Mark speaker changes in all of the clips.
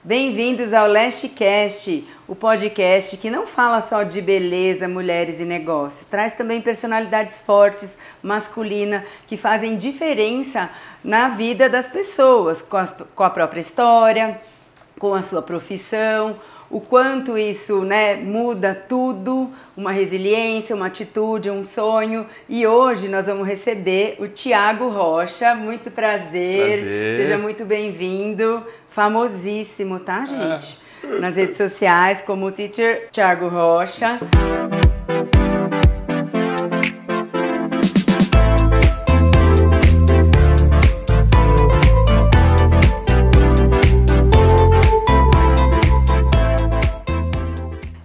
Speaker 1: Bem-vindos ao LashCast, o podcast que não fala só de beleza, mulheres e negócios. Traz também personalidades fortes, masculina, que fazem diferença na vida das pessoas, com a própria história, com a sua profissão, o quanto isso, muda tudo, uma resiliência, uma atitude, um sonho. E hoje nós vamos receber o Thiago Rocha. Muito prazer. Seja muito bem-vindo. Famosíssimo, tá, gente? Nas redes sociais como o Teacher Thiago Rocha.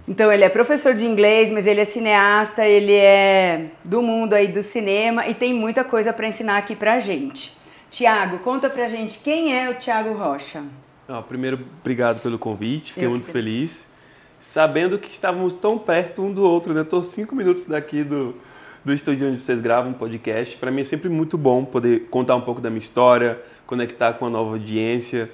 Speaker 1: Então, ele é professor de inglês, mas ele é cineasta, ele é do mundo aí do cinema e tem muita coisa para ensinar aqui pra gente. Thiago, conta pra gente quem é o Thiago Rocha.
Speaker 2: Primeiro, obrigado pelo convite, fiquei muito feliz. Sabendo que estávamos tão perto um do outro, né? Estou 5 minutos daqui do estúdio onde vocês gravam um podcast. Para mim é sempre muito bom poder contar um pouco da minha história, conectar com a nova audiência.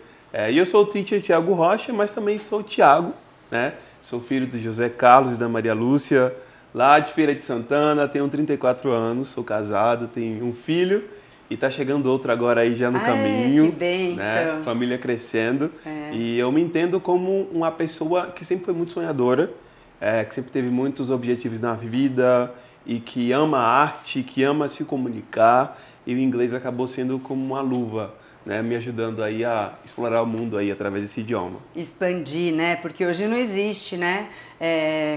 Speaker 2: E eu sou o teacher Thiago Rocha, mas também sou o Thiago, né? Sou filho do José Carlos e da Maria Lúcia, lá de Feira de Santana, tenho 34 anos, sou casado, tenho um filho e tá chegando outro agora aí já no caminho.
Speaker 1: Que bênção.
Speaker 2: Né? Família crescendo. E eu me entendo como uma pessoa que sempre foi muito sonhadora, que sempre teve muitos objetivos na vida e que ama a arte, que ama se comunicar, e o inglês acabou sendo como uma luva, né, me ajudando aí a explorar o mundo aí através desse idioma.
Speaker 1: Expandir, né? Porque hoje não existe,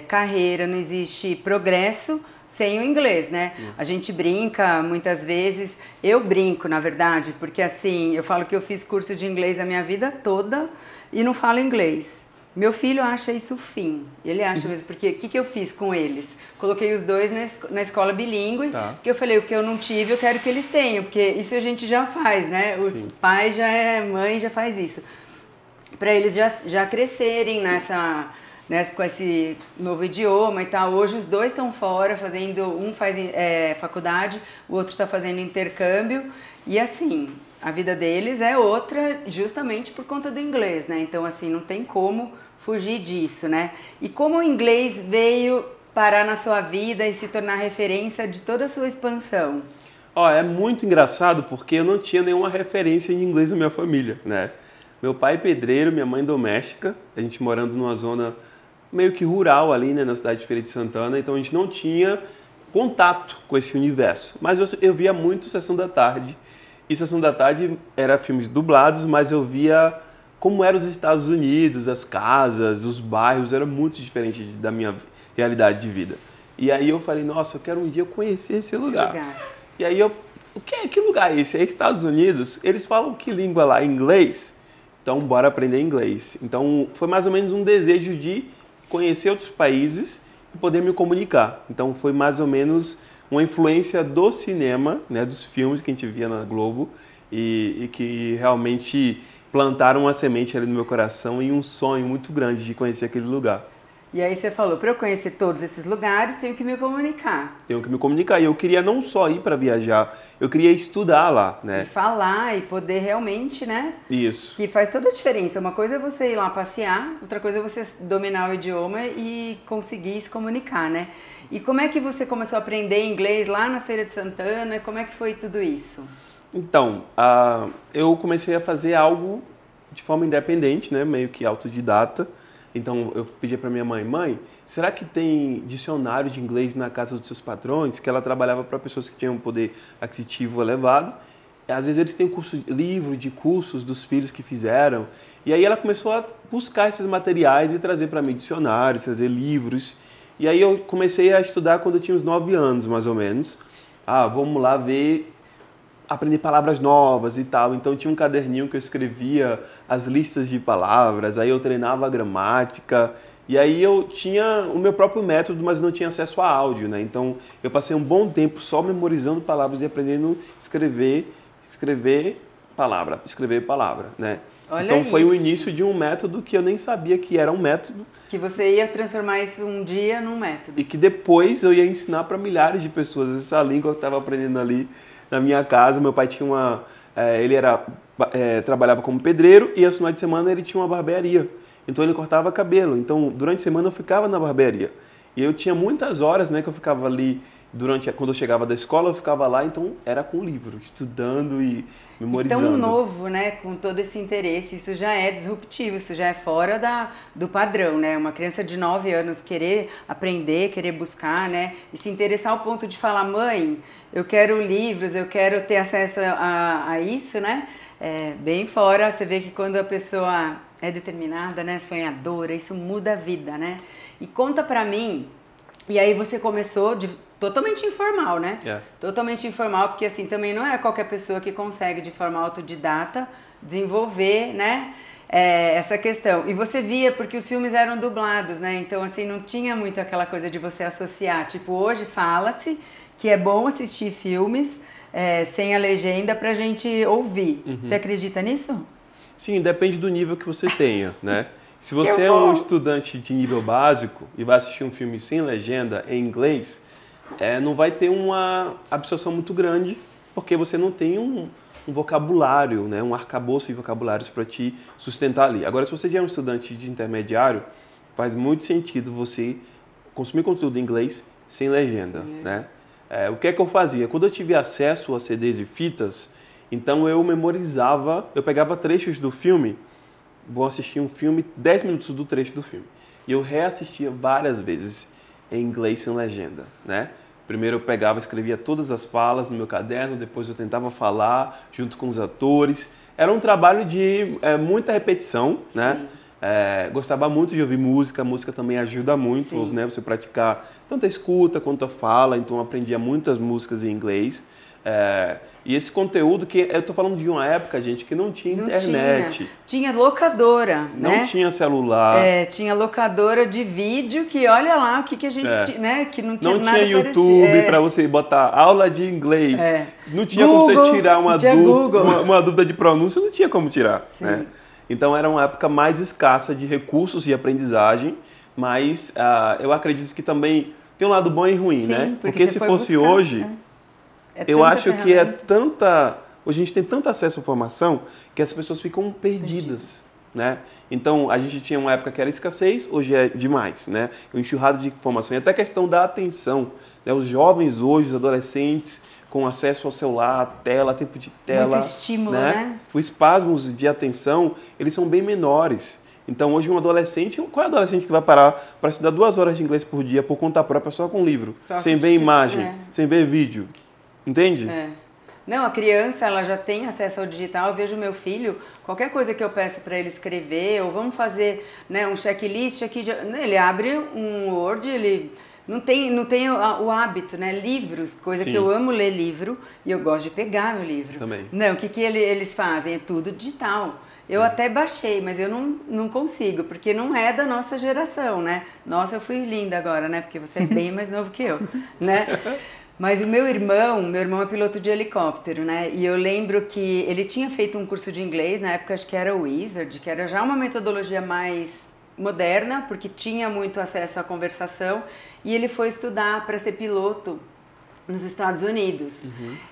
Speaker 1: carreira, não existe progresso sem o inglês, né? A gente brinca muitas vezes, eu brinco, na verdade, porque assim, eu falo que eu fiz curso de inglês a minha vida toda e não falo inglês. Meu filho acha isso o fim. Ele acha mesmo, porque o que eu fiz com eles? Coloquei os dois na escola bilíngue, que eu falei, o que eu não tive, eu quero que eles tenham, porque isso a gente já faz, né? Os pais mãe já faz isso. Para eles já crescerem com esse novo idioma e tal. Hoje os dois estão fora, um faz faculdade, o outro está fazendo intercâmbio, e assim, a vida deles é outra justamente por conta do inglês, né? Então, assim, não tem como fugir disso, né? E como o inglês veio parar na sua vida e se tornar referência de toda a sua expansão?
Speaker 2: É muito engraçado porque eu não tinha nenhuma referência em inglês na minha família, né? Meu pai é pedreiro, minha mãe doméstica, a gente morando numa zona meio que rural ali, né, na cidade de Feira de Santana, então a gente não tinha contato com esse universo. Mas eu via muito Sessão da Tarde, e Sessão da Tarde era filmes dublados, mas eu via como eram os Estados Unidos, as casas, os bairros, era muito diferente da minha realidade de vida. E aí eu falei, nossa, eu quero um dia conhecer esse lugar. E aí que lugar é esse? É Estados Unidos? Eles falam que língua lá? Inglês? Então bora aprender inglês. Então foi mais ou menos um desejo de conhecer outros países e poder me comunicar. Então foi mais ou menos uma influência do cinema, né, dos filmes que a gente via na Globo e que realmente plantaram uma semente ali no meu coração e um sonho muito grande de conhecer aquele lugar.
Speaker 1: E aí você falou, para eu conhecer todos esses lugares, tenho que me comunicar.
Speaker 2: Tenho que me comunicar. E eu queria não só ir para viajar, eu queria estudar lá, né?
Speaker 1: E falar e poder realmente, né?
Speaker 2: Isso.
Speaker 1: Que faz toda a diferença. Uma coisa é você ir lá passear, outra coisa é você dominar o idioma e conseguir se comunicar, né? E como é que você começou a aprender inglês lá na Feira de Santana? Como é que foi tudo isso?
Speaker 2: Então, eu comecei a fazer algo de forma independente, né? Meio que autodidata. Então, eu pedi para minha mãe, será que tem dicionário de inglês na casa dos seus patrões? Que ela trabalhava para pessoas que tinham um poder aquisitivo elevado. Às vezes eles têm livro de cursos dos filhos que fizeram. E aí ela começou a buscar esses materiais e trazer para mim dicionários, trazer livros. E aí eu comecei a estudar quando eu tinha uns 9 anos, mais ou menos. Vamos lá aprender palavras novas e tal. Então tinha um caderninho que eu escrevia as listas de palavras, aí eu treinava a gramática. E aí eu tinha o meu próprio método, mas não tinha acesso a áudio, né? Então eu passei um bom tempo só memorizando palavras e aprendendo a escrever palavra, né?
Speaker 1: Olha
Speaker 2: então foi
Speaker 1: isso.
Speaker 2: o início de um método que eu nem sabia que era um método.
Speaker 1: Que você ia transformar isso um dia num método.
Speaker 2: E que depois eu ia ensinar para milhares de pessoas essa língua que eu estava aprendendo ali na minha casa. Meu pai tinha ele era trabalhava como pedreiro e aos finais de semana ele tinha uma barbearia. Então ele cortava cabelo. Então durante a semana eu ficava na barbearia. E eu tinha muitas horas, né, que eu ficava ali quando eu chegava da escola, eu ficava lá, então era com livro, estudando e memorizando.
Speaker 1: Tão novo, né, com todo esse interesse, isso já é disruptivo, isso já é fora do padrão, né? Uma criança de 9 anos querer aprender, querer buscar, né, e se interessar ao ponto de falar, mãe, eu quero livros, eu quero ter acesso a isso, né? Bem fora, você vê que quando a pessoa é determinada, né, sonhadora, isso muda a vida, né? E conta pra mim, e aí você começou totalmente informal, né? Totalmente informal, porque assim, também não é qualquer pessoa que consegue de forma autodidata desenvolver, né, essa questão. E você via, porque os filmes eram dublados, né? Então assim, não tinha muito aquela coisa de você associar. Tipo, hoje fala-se que é bom assistir filmes sem a legenda pra gente ouvir. Você acredita nisso?
Speaker 2: Sim, depende do nível que você tenha, né? Se você é um estudante de nível básico e vai assistir um filme sem legenda em inglês, não vai ter uma absorção muito grande, porque você não tem um vocabulário, né? Um arcabouço de vocabulários para te sustentar ali. Agora, se você já é um estudante de intermediário, faz muito sentido você consumir conteúdo em inglês sem legenda, né? O que é que eu fazia? Quando eu tive acesso a CDs e fitas, então eu memorizava, eu pegava trechos do filme, vou assistir um filme, 10 minutos do trecho do filme. E eu reassistia várias vezes em inglês sem legenda, né? Primeiro eu pegava, escrevia todas as falas no meu caderno, depois eu tentava falar junto com os atores. Era um trabalho de muita repetição, né? Gostava muito de ouvir música, a música também ajuda muito, né? Você praticar tanto a escuta quanto a fala, então eu aprendia muitas músicas em inglês. E esse conteúdo, que eu tô falando de uma época, gente, que não tinha internet.
Speaker 1: Tinha locadora, né?
Speaker 2: Não tinha celular.
Speaker 1: Tinha locadora de vídeo que olha lá o que a gente, né? Que não tinha nada
Speaker 2: parecido. Não tinha YouTube para você botar aula de inglês. Não tinha Google, como você tirar uma dúvida de pronúncia, não tinha como tirar. Né? Então era uma época mais escassa de recursos de aprendizagem, mas eu acredito que também tem um lado bom e ruim, né? Porque se fosse hoje... eu acho que hoje a gente tem tanto acesso à informação que as pessoas ficam perdidas, né? Então, a gente tinha uma época que era escassez, hoje é demais, né? Um enxurrado de informação. E até a questão da atenção, né? Os jovens hoje, os adolescentes, com acesso ao celular, tempo de tela.
Speaker 1: Muito estímulo, né?
Speaker 2: Os espasmos de atenção, eles são bem menores. Então, hoje um adolescente, qual é o adolescente que vai parar para estudar 2 horas de inglês por dia por conta própria, só com livro? Sem ver imagem, sem ver vídeo. Entende?
Speaker 1: Não, a criança, ela já tem acesso ao digital. Eu vejo meu filho, qualquer coisa que eu peço para ele escrever, ou vamos fazer, né, um checklist aqui, ele abre um Word, ele não tem o hábito, né, livros, coisa que eu amo ler livro, e eu gosto de pegar no livro.
Speaker 2: Também.
Speaker 1: Não, o que eles fazem? É tudo digital. Eu até baixei, mas eu não consigo, porque não é da nossa geração, né? Nossa, eu fui linda agora, né? Porque você é bem mais novo que eu, né? Mas o meu irmão é piloto de helicóptero, né? E eu lembro que ele tinha feito um curso de inglês, na época acho que era o Wizard, que era já uma metodologia mais moderna, porque tinha muito acesso à conversação, e ele foi estudar para ser piloto nos Estados Unidos.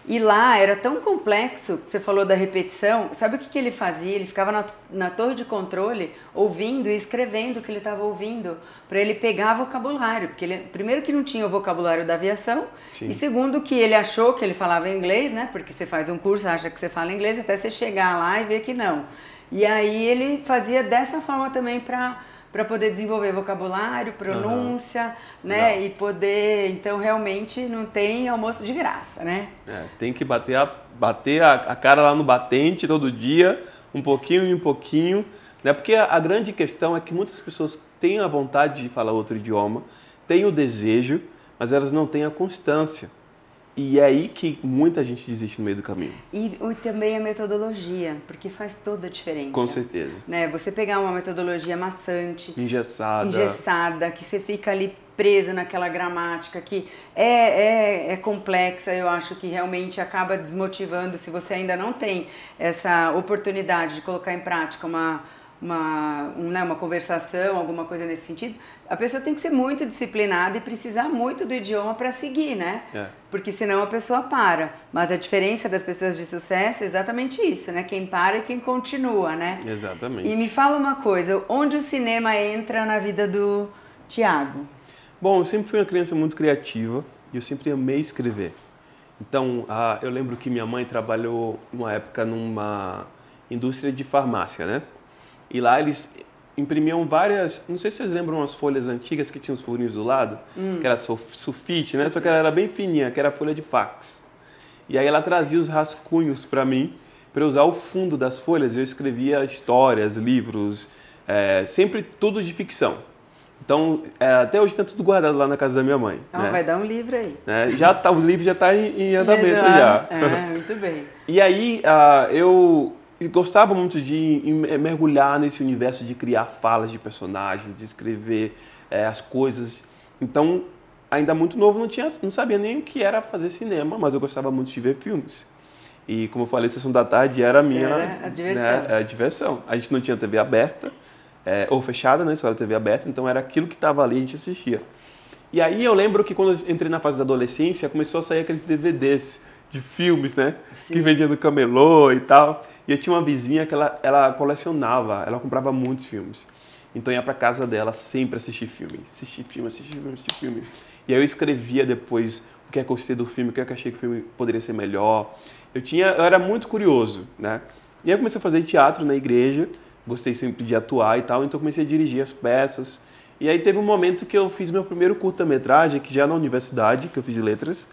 Speaker 1: E lá era tão complexo, que você falou da repetição, sabe o que ele fazia? Ele ficava na torre de controle, ouvindo e escrevendo o que ele estava ouvindo, para ele pegar vocabulário, porque ele, primeiro que não tinha o vocabulário da aviação, e segundo que ele achou que ele falava inglês, né? Porque você faz um curso, acha que você fala inglês, até você chegar lá e ver que não. E aí ele fazia dessa forma também para poder desenvolver vocabulário, pronúncia, né? E poder, então realmente não tem almoço de graça, né?
Speaker 2: Tem que bater a cara lá no batente todo dia, um pouquinho em um pouquinho, né? Porque a grande questão é que muitas pessoas têm a vontade de falar outro idioma, têm o desejo, mas elas não têm a constância. E é aí que muita gente desiste no meio do caminho.
Speaker 1: E também a metodologia, porque faz toda a diferença.
Speaker 2: Com certeza.
Speaker 1: Né? Você pegar uma metodologia maçante,
Speaker 2: engessada,
Speaker 1: que você fica ali preso naquela gramática que é complexa, eu acho que realmente acaba desmotivando se você ainda não tem essa oportunidade de colocar em prática uma conversação, alguma coisa nesse sentido, a pessoa tem que ser muito disciplinada e precisar muito do idioma para seguir, né? Porque senão a pessoa para. Mas a diferença das pessoas de sucesso é exatamente isso, né? Quem para e quem continua, né?
Speaker 2: Exatamente.
Speaker 1: E me fala uma coisa, onde o cinema entra na vida do Thiago?
Speaker 2: Bom, eu sempre fui uma criança muito criativa e eu sempre amei escrever. Então, eu lembro que minha mãe trabalhou uma época numa indústria de farmácia, né? E lá eles imprimiam várias, não sei se vocês lembram umas folhas antigas que tinham os furinhos do lado, que era sulfite, né? Só que ela era bem fininha, que era folha de fax. E aí ela trazia os rascunhos para mim, para eu usar o fundo das folhas. Eu escrevia histórias, livros, sempre tudo de ficção. Então, até hoje está tudo guardado lá na casa da minha mãe.
Speaker 1: Né? Vai dar um livro aí.
Speaker 2: O livro já está em andamento já.
Speaker 1: Muito bem.
Speaker 2: E aí, eu gostava muito de mergulhar nesse universo de criar falas de personagens, de escrever as coisas. Então, ainda muito novo, não sabia nem o que era fazer cinema, mas eu gostava muito de ver filmes. E, como eu falei, Sessão da Tarde era a minha...
Speaker 1: Era a diversão.
Speaker 2: A diversão. A gente não tinha TV aberta. Ou fechada, né? Só era TV aberta, então era aquilo que estava ali, a gente assistia. E aí eu lembro que quando eu entrei na fase da adolescência, começou a sair aqueles DVDs de filmes, né? Sim. Que vendia no camelô e tal. E eu tinha uma vizinha que ela colecionava, ela comprava muitos filmes. Então eu ia pra casa dela sempre assistir filme. Assistir filme. E aí eu escrevia depois o que é que eu gostei do filme, o que é que eu achei que o filme poderia ser melhor. Eu era muito curioso, né? E aí eu comecei a fazer teatro na igreja. Gostei sempre de atuar e tal, então comecei a dirigir as peças. E aí teve um momento que eu fiz meu primeiro curta-metragem, que já na universidade, que eu fiz letras.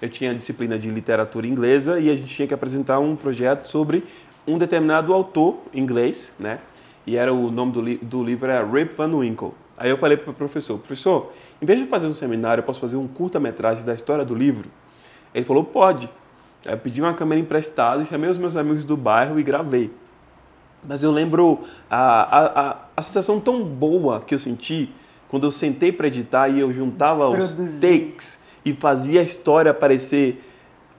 Speaker 2: Eu tinha a disciplina de literatura inglesa e a gente tinha que apresentar um projeto sobre um determinado autor inglês, né? E o nome do livro era Rip Van Winkle. Aí eu falei para o professor, em vez de fazer um seminário, eu posso fazer um curta-metragem da história do livro? Ele falou, pode. Aí eu pedi uma câmera emprestada, chamei os meus amigos do bairro e gravei. Mas eu lembro a sensação tão boa que eu senti quando eu sentei para editar e eu juntava os takes e fazia a história parecer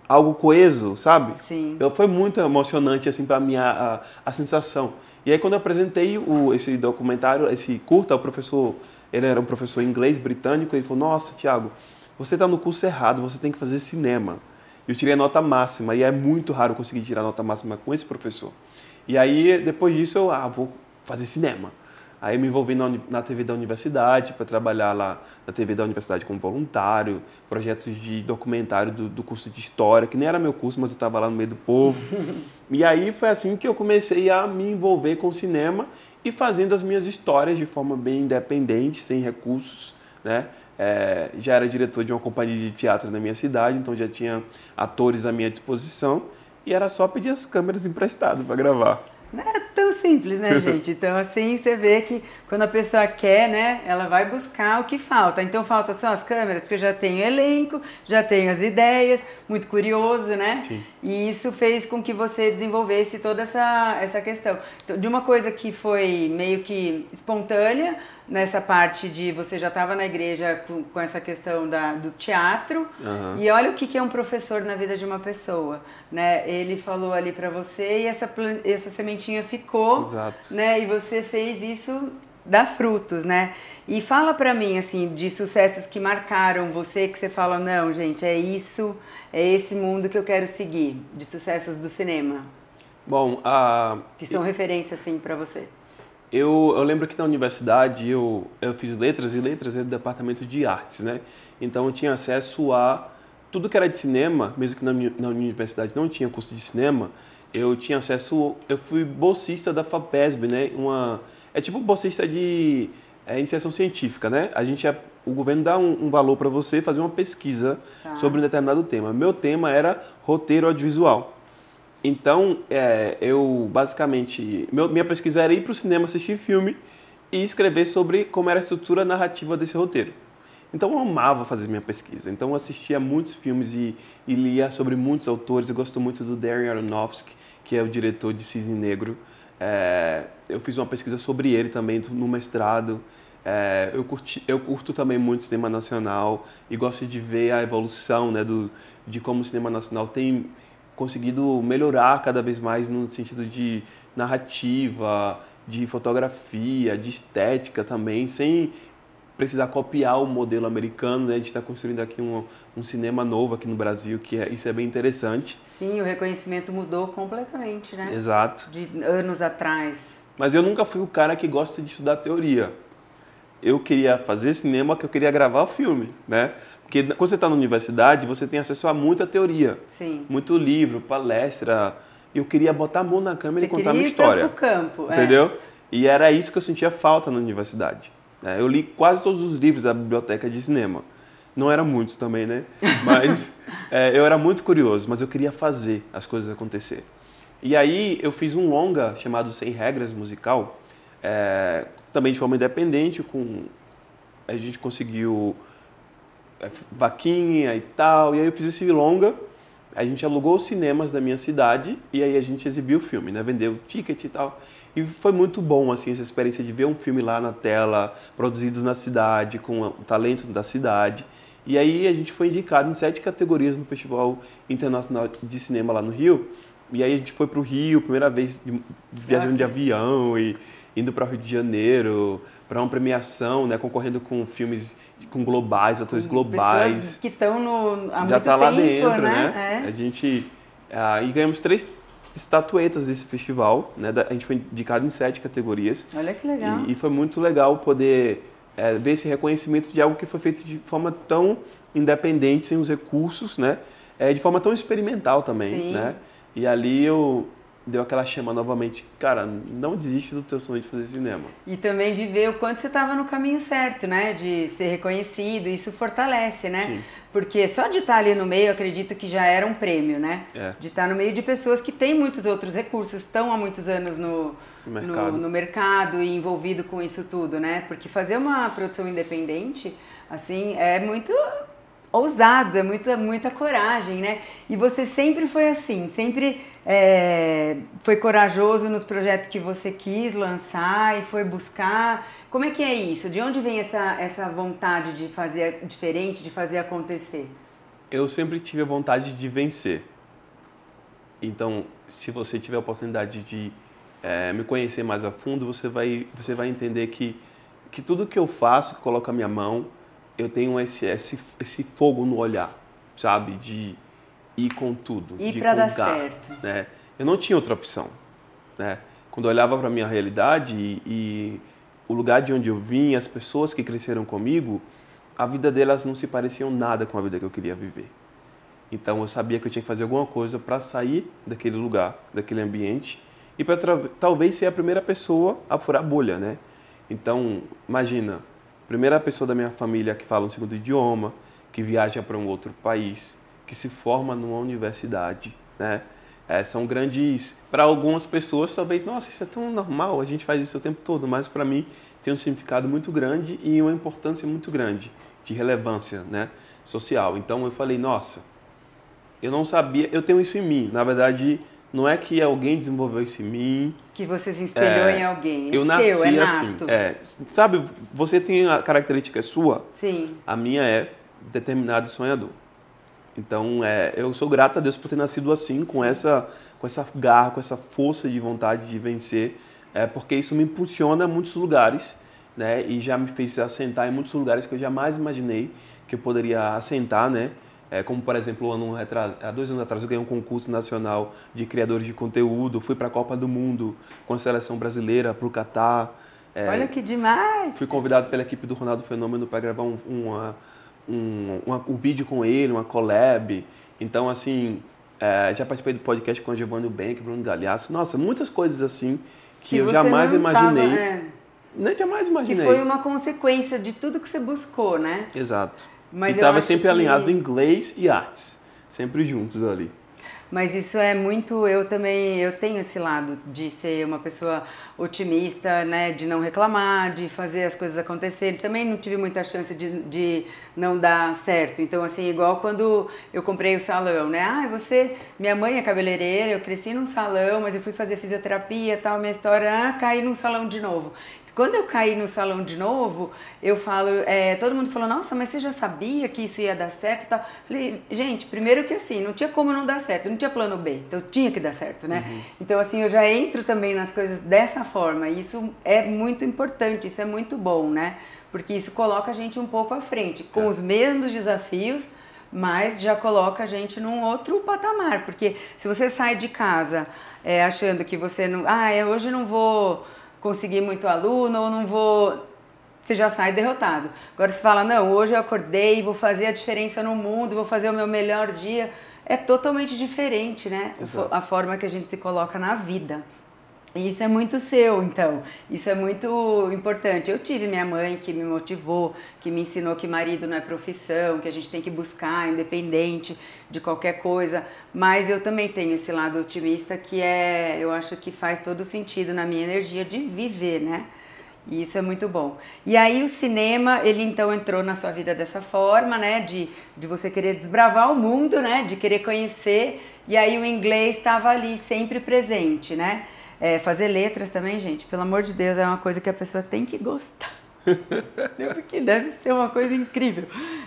Speaker 2: algo coeso, sabe?
Speaker 1: Sim.
Speaker 2: Foi muito emocionante assim para mim a sensação. E aí quando eu apresentei esse documentário, esse curta, o professor, ele era um professor inglês britânico, ele falou: "Nossa, Thiago, você está no curso errado, você tem que fazer cinema". Eu tirei a nota máxima e é muito raro conseguir tirar a nota máxima com esse professor. E aí, depois disso, eu vou fazer cinema. Aí eu me envolvi na TV da universidade, para trabalhar lá na TV da universidade como voluntário, projetos de documentário do curso de História, que nem era meu curso, mas eu estava lá no meio do povo. E aí foi assim que eu comecei a me envolver com o cinema e fazendo as minhas histórias de forma bem independente, sem recursos, né? Já era diretor de uma companhia de teatro na minha cidade, então já tinha atores à minha disposição. E era só pedir as câmeras emprestadas para gravar.
Speaker 1: Não é tão simples, né, gente? Então, assim, você vê que quando a pessoa quer, né, ela vai buscar o que falta. Então, falta só as câmeras, porque eu já tenho elenco, já tenho as ideias, muito curioso, né?
Speaker 2: Sim.
Speaker 1: E isso fez com que você desenvolvesse toda essa questão. Então, de uma coisa que foi meio que espontânea, nessa parte de você já estava na igreja com essa questão do teatro, e olha o que é um professor na vida de uma pessoa, né? Ele falou ali para você e essa sementinha ficou,
Speaker 2: exato,
Speaker 1: né? E você fez isso dar frutos, né? E fala para mim, assim, de sucessos que marcaram você, que você fala, não, gente, é isso, é esse mundo que eu quero seguir, de sucessos do cinema.
Speaker 2: Bom,
Speaker 1: que são referências, assim, para você.
Speaker 2: Eu lembro que na universidade eu fiz letras, e letras é do departamento de artes, né? Então eu tinha acesso a tudo que era de cinema, mesmo que na universidade não tinha curso de cinema, eu tinha acesso, eu fui bolsista da FAPESB, né? É tipo bolsista de iniciação científica, né? O governo dá um valor para você fazer uma pesquisa sobre um determinado tema. Meu tema era roteiro audiovisual. Então, eu basicamente, minha pesquisa era ir para o cinema assistir filme e escrever sobre como era a estrutura narrativa desse roteiro. Então, eu amava fazer minha pesquisa. Então, eu assistia muitos filmes e lia sobre muitos autores. Eu gosto muito do Darren Aronofsky, que é o diretor de Cisne Negro. Eu fiz uma pesquisa sobre ele também no mestrado. Eu curto também muito cinema nacional e gosto de ver a evolução, né, de como o cinema nacional tem conseguido melhorar cada vez mais no sentido de narrativa de fotografia, de estética também, sem precisar copiar o modelo americano, né? A gente está construindo aqui um cinema novo aqui no Brasil, isso é bem interessante.
Speaker 1: Sim, o reconhecimento mudou completamente, né?
Speaker 2: Exato.
Speaker 1: De anos atrás.
Speaker 2: Mas eu nunca fui o cara que gosta de estudar teoria. Eu queria fazer cinema, que eu queria gravar o filme, né? Porque quando você está na universidade, você tem acesso a muita teoria.
Speaker 1: Sim.
Speaker 2: Muito livro, palestra. Eu queria botar a mão na câmera e contar a minha
Speaker 1: Você queria
Speaker 2: história.
Speaker 1: ir pro campo.
Speaker 2: Entendeu? E era isso que eu sentia falta na universidade. Eu li quase todos os livros da biblioteca de cinema. Não eram muitos também, né? Mas eu era muito curioso, mas eu queria fazer as coisas acontecer. E aí eu fiz um longa chamado Sem Regras musical, também de forma independente, a gente conseguiu vaquinha e tal, e aí eu fiz esse longa, a gente alugou os cinemas da minha cidade e aí a gente exibiu o filme, né? Vendeu ticket e tal. E foi muito bom, assim, essa experiência de ver um filme lá na tela, produzido na cidade, com o talento da cidade. E aí a gente foi indicado em 7 categorias no Festival Internacional de Cinema lá no Rio. E aí a gente foi para o Rio, primeira vez viajando de avião e indo para o Rio de Janeiro, para uma premiação, né, concorrendo com filmes com globais, atores globais.
Speaker 1: Pessoas que estão há muito
Speaker 2: já tá lá
Speaker 1: tempo,
Speaker 2: dentro,
Speaker 1: né?
Speaker 2: A gente e ganhamos 3 estatuetas desse festival, né? A gente foi indicado em 7 categorias.
Speaker 1: Olha que legal.
Speaker 2: E foi muito legal poder ver esse reconhecimento de algo que foi feito de forma tão independente, sem os recursos, né? De forma tão experimental também,
Speaker 1: Sim.
Speaker 2: né? E ali deu aquela chama novamente, cara, não desiste do teu sonho de fazer cinema.
Speaker 1: E também de ver o quanto você estava no caminho certo, né? De ser reconhecido, isso fortalece, né?
Speaker 2: Sim.
Speaker 1: Porque só de estar ali no meio, eu acredito que já era um prêmio, né? De estar no meio de pessoas que têm muitos outros recursos, estão há muitos anos no mercado e envolvido com isso tudo, né? Porque fazer uma produção independente, assim, é muito ousado, é muita coragem, né? E você sempre foi assim, sempre foi corajoso nos projetos que você quis lançar e foi buscar. Como é que é isso? De onde vem essa vontade de fazer diferente, de fazer acontecer?
Speaker 2: Eu sempre tive a vontade de vencer. Então, se você tiver a oportunidade de me conhecer mais a fundo, você vai entender que tudo que eu faço, que coloco a minha mão, eu tenho esse fogo no olhar, sabe? De ir com tudo.
Speaker 1: E
Speaker 2: de
Speaker 1: para dar
Speaker 2: congar,
Speaker 1: certo.
Speaker 2: né? Eu não tinha outra opção, né? Quando eu olhava para a minha realidade e o lugar de onde eu vim, as pessoas que cresceram comigo, a vida delas não se pareciam nada com a vida que eu queria viver. Então eu sabia que eu tinha que fazer alguma coisa para sair daquele lugar, daquele ambiente e para talvez ser a primeira pessoa a furar a bolha, né? Então, imagina, primeira pessoa da minha família que fala um segundo idioma, que viaja para um outro país, que se forma numa universidade, né? São grandes... Para algumas pessoas, talvez, nossa, isso é tão normal, a gente faz isso o tempo todo, mas para mim tem um significado muito grande e uma importância muito grande de relevância, né, social. Então eu falei, nossa, eu não sabia, eu tenho isso em mim. Na verdade, não é que alguém desenvolveu isso em mim.
Speaker 1: Que você se espelhou em alguém.
Speaker 2: Eu nasci assim. Sabe, você tem a característica sua?
Speaker 1: Sim.
Speaker 2: A minha é determinado e sonhador. Então, eu sou grato a Deus por ter nascido assim, com essa garra, com essa força de vontade de vencer, porque isso me impulsiona a muitos lugares, né? E já me fez assentar em muitos lugares que eu jamais imaginei que eu poderia assentar, né? Como, por exemplo, há 2 anos atrás eu ganhei um concurso nacional de criadores de conteúdo, fui para a Copa do Mundo com a seleção brasileira, para o Catar.
Speaker 1: Olha que demais!
Speaker 2: Fui convidado pela equipe do Ronaldo Fenômeno para gravar um vídeo com ele, uma collab. Então, assim, já participei do podcast com a Giovanni Bank, Bruno Galhaço. Nossa, muitas coisas assim que eu jamais imaginei. Nem jamais imaginei.
Speaker 1: Que foi uma consequência de tudo que você buscou, né?
Speaker 2: Exato.
Speaker 1: Mas
Speaker 2: e estava sempre alinhado inglês e artes, sempre juntos ali.
Speaker 1: Mas isso é muito, eu tenho esse lado de ser uma pessoa otimista, né, de não reclamar, de fazer as coisas acontecerem. Também não tive muita chance de não dar certo. Então, assim, igual quando eu comprei o salão, né? Minha mãe é cabeleireira, eu cresci num salão, mas eu fui fazer fisioterapia e tal, minha história, caí num salão de novo. Quando eu caí no salão de novo, eu falo, todo mundo falou, nossa, mas você já sabia que isso ia dar certo e tal? Falei, gente, primeiro que assim, não tinha como não dar certo, não tinha plano B, então tinha que dar certo, né? Então assim, eu já entro também nas coisas dessa forma, e isso é muito importante, isso é muito bom, né? Porque isso coloca a gente um pouco à frente, com os mesmos desafios, mas já coloca a gente num outro patamar, porque se você sai de casa achando que você não... hoje não vou conseguir muito aluno, ou não vou... Você já sai derrotado. Agora você fala, não, hoje eu acordei, vou fazer a diferença no mundo, vou fazer o meu melhor dia. É totalmente diferente, né? A forma que a gente se coloca na vida. E isso é muito seu, então, isso é muito importante. Eu tive minha mãe que me motivou, que me ensinou que marido não é profissão, que a gente tem que buscar independente de qualquer coisa, mas eu também tenho esse lado otimista que eu acho que faz todo sentido na minha energia de viver, né? E isso é muito bom. E aí o cinema, ele então entrou na sua vida dessa forma, né? De você querer desbravar o mundo, né? De querer conhecer, e aí o inglês estava ali sempre presente, né? Fazer letras também, gente, pelo amor de Deus, é uma coisa que a pessoa tem que gostar. Porque deve ser uma coisa incrível,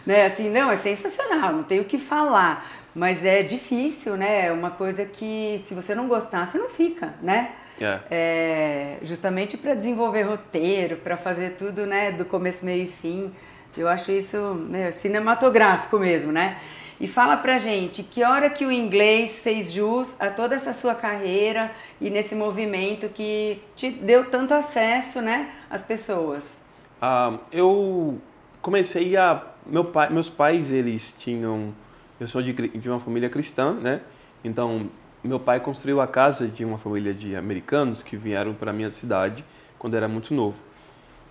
Speaker 1: né? Assim, não, é sensacional, não tenho o que falar, mas é difícil, né? É uma coisa que se você não gostar, você não fica, né? Justamente para desenvolver roteiro, para fazer tudo, né? Do começo, meio e fim. Eu acho isso, né, cinematográfico mesmo, né? E fala pra gente, que hora que o inglês fez jus a toda essa sua carreira e nesse movimento que te deu tanto acesso, né, às pessoas?
Speaker 2: Eu comecei meus pais, eles tinham... Eu sou de uma família cristã, né? Então, meu pai construiu a casa de uma família de americanos que vieram para minha cidade quando eu era muito novo.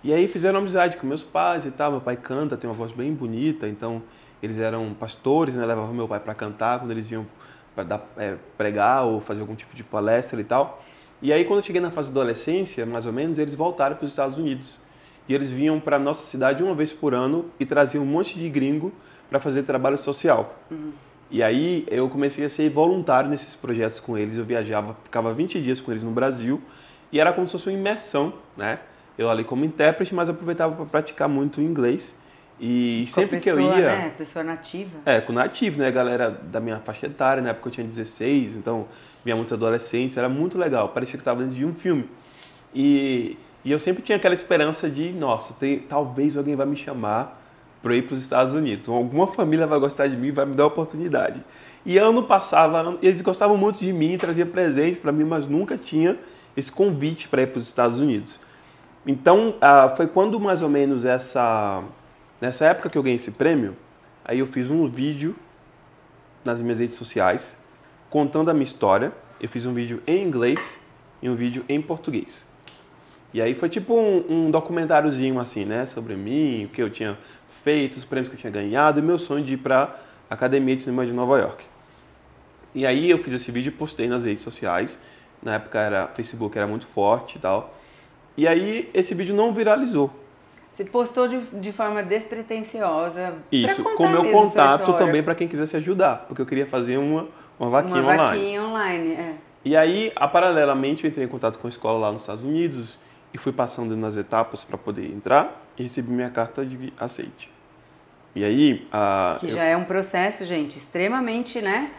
Speaker 2: E aí fizeram amizade com meus pais e tal. Meu pai canta, tem uma voz bem bonita, então... Eles eram pastores, né? Levavam meu pai para cantar quando eles iam para pregar ou fazer algum tipo de palestra e tal. E aí, quando eu cheguei na fase da adolescência, mais ou menos, eles voltaram para os Estados Unidos. E eles vinham para a nossa cidade uma vez por ano e traziam um monte de gringo para fazer trabalho social. E aí, eu comecei a ser voluntário nesses projetos com eles. Eu viajava, ficava 20 dias com eles no Brasil e era como se fosse uma imersão, né? Eu ali como intérprete, mas aproveitava para praticar muito inglês. E
Speaker 1: com
Speaker 2: sempre
Speaker 1: pessoa,
Speaker 2: que eu ia...
Speaker 1: né? Pessoa nativa.
Speaker 2: Com nativo, né? Galera da minha faixa etária, na época eu tinha 16, então vinha muitos adolescentes, era muito legal, parecia que eu estava dentro de um filme. E eu sempre tinha aquela esperança de, nossa, talvez alguém vai me chamar para ir para os Estados Unidos, ou alguma família vai gostar de mim e vai me dar a oportunidade. E ano passava, eles gostavam muito de mim, traziam presentes para mim, mas nunca tinha esse convite para ir para os Estados Unidos. Então, foi quando mais ou menos nessa época que eu ganhei esse prêmio, aí eu fiz um vídeo nas minhas redes sociais contando a minha história. Eu fiz um vídeo em inglês e um vídeo em português. E aí foi tipo um documentáriozinho assim, né? Sobre mim, o que eu tinha feito, os prêmios que eu tinha ganhado e meu sonho de ir para a Academia de Cinema de Nova York. E aí eu fiz esse vídeo e postei nas redes sociais. Na época Facebook era muito forte e tal. E aí esse vídeo não viralizou.
Speaker 1: Você postou de forma despretensiosa.
Speaker 2: Isso, com o meu contato também para quem quisesse ajudar, porque eu queria fazer uma vaquinha online.
Speaker 1: Uma vaquinha online,
Speaker 2: E aí, paralelamente, eu entrei em contato com a escola lá nos Estados Unidos e fui passando nas etapas para poder entrar e recebi minha carta de aceite. E aí...
Speaker 1: já é um processo, gente, extremamente, né?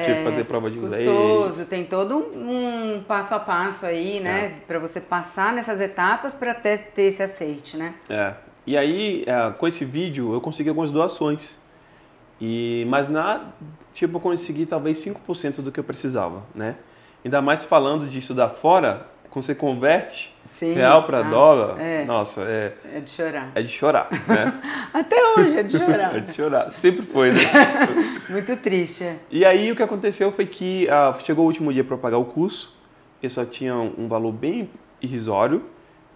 Speaker 2: Tive que fazer prova de inglês.
Speaker 1: Custoso, tem todo um passo a passo aí, né? Para você passar nessas etapas para ter esse aceite, né?
Speaker 2: E aí, com esse vídeo, eu consegui algumas doações. Mas eu consegui talvez 5% do que eu precisava, né? Ainda mais falando de estudar fora, quando você converte real para dólar, nossa,
Speaker 1: é de chorar.
Speaker 2: É de chorar, né?
Speaker 1: Até hoje é de chorar.
Speaker 2: É de chorar, sempre foi, né?
Speaker 1: Muito triste.
Speaker 2: E aí o que aconteceu foi que chegou o último dia para eu pagar o curso, eu só tinha um valor bem irrisório,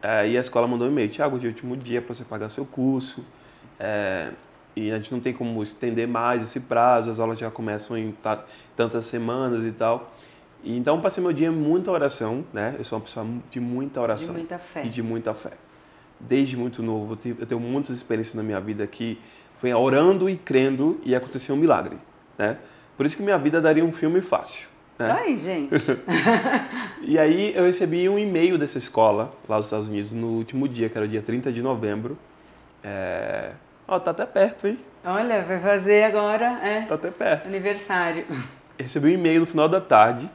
Speaker 2: e a escola mandou um e-mail, Thiago, hoje é o último dia para você pagar seu curso, e a gente não tem como estender mais esse prazo, as aulas já começam em tantas semanas e tal. E então passei meu dia em muita oração, né? Eu sou uma pessoa de muita oração.
Speaker 1: De muita fé.
Speaker 2: E de muita fé. Desde muito novo, eu tenho muitas experiências na minha vida que foi orando e crendo e aconteceu um milagre, né? Por isso que minha vida daria um filme fácil, né?
Speaker 1: Tá aí, gente.
Speaker 2: E aí eu recebi um e-mail dessa escola, lá dos Estados Unidos, no último dia, que era o dia 30 de novembro. Tá até perto, hein?
Speaker 1: Olha, vai fazer agora,
Speaker 2: Tá até perto.
Speaker 1: aniversário.
Speaker 2: Eu recebi um e-mail no final da tarde,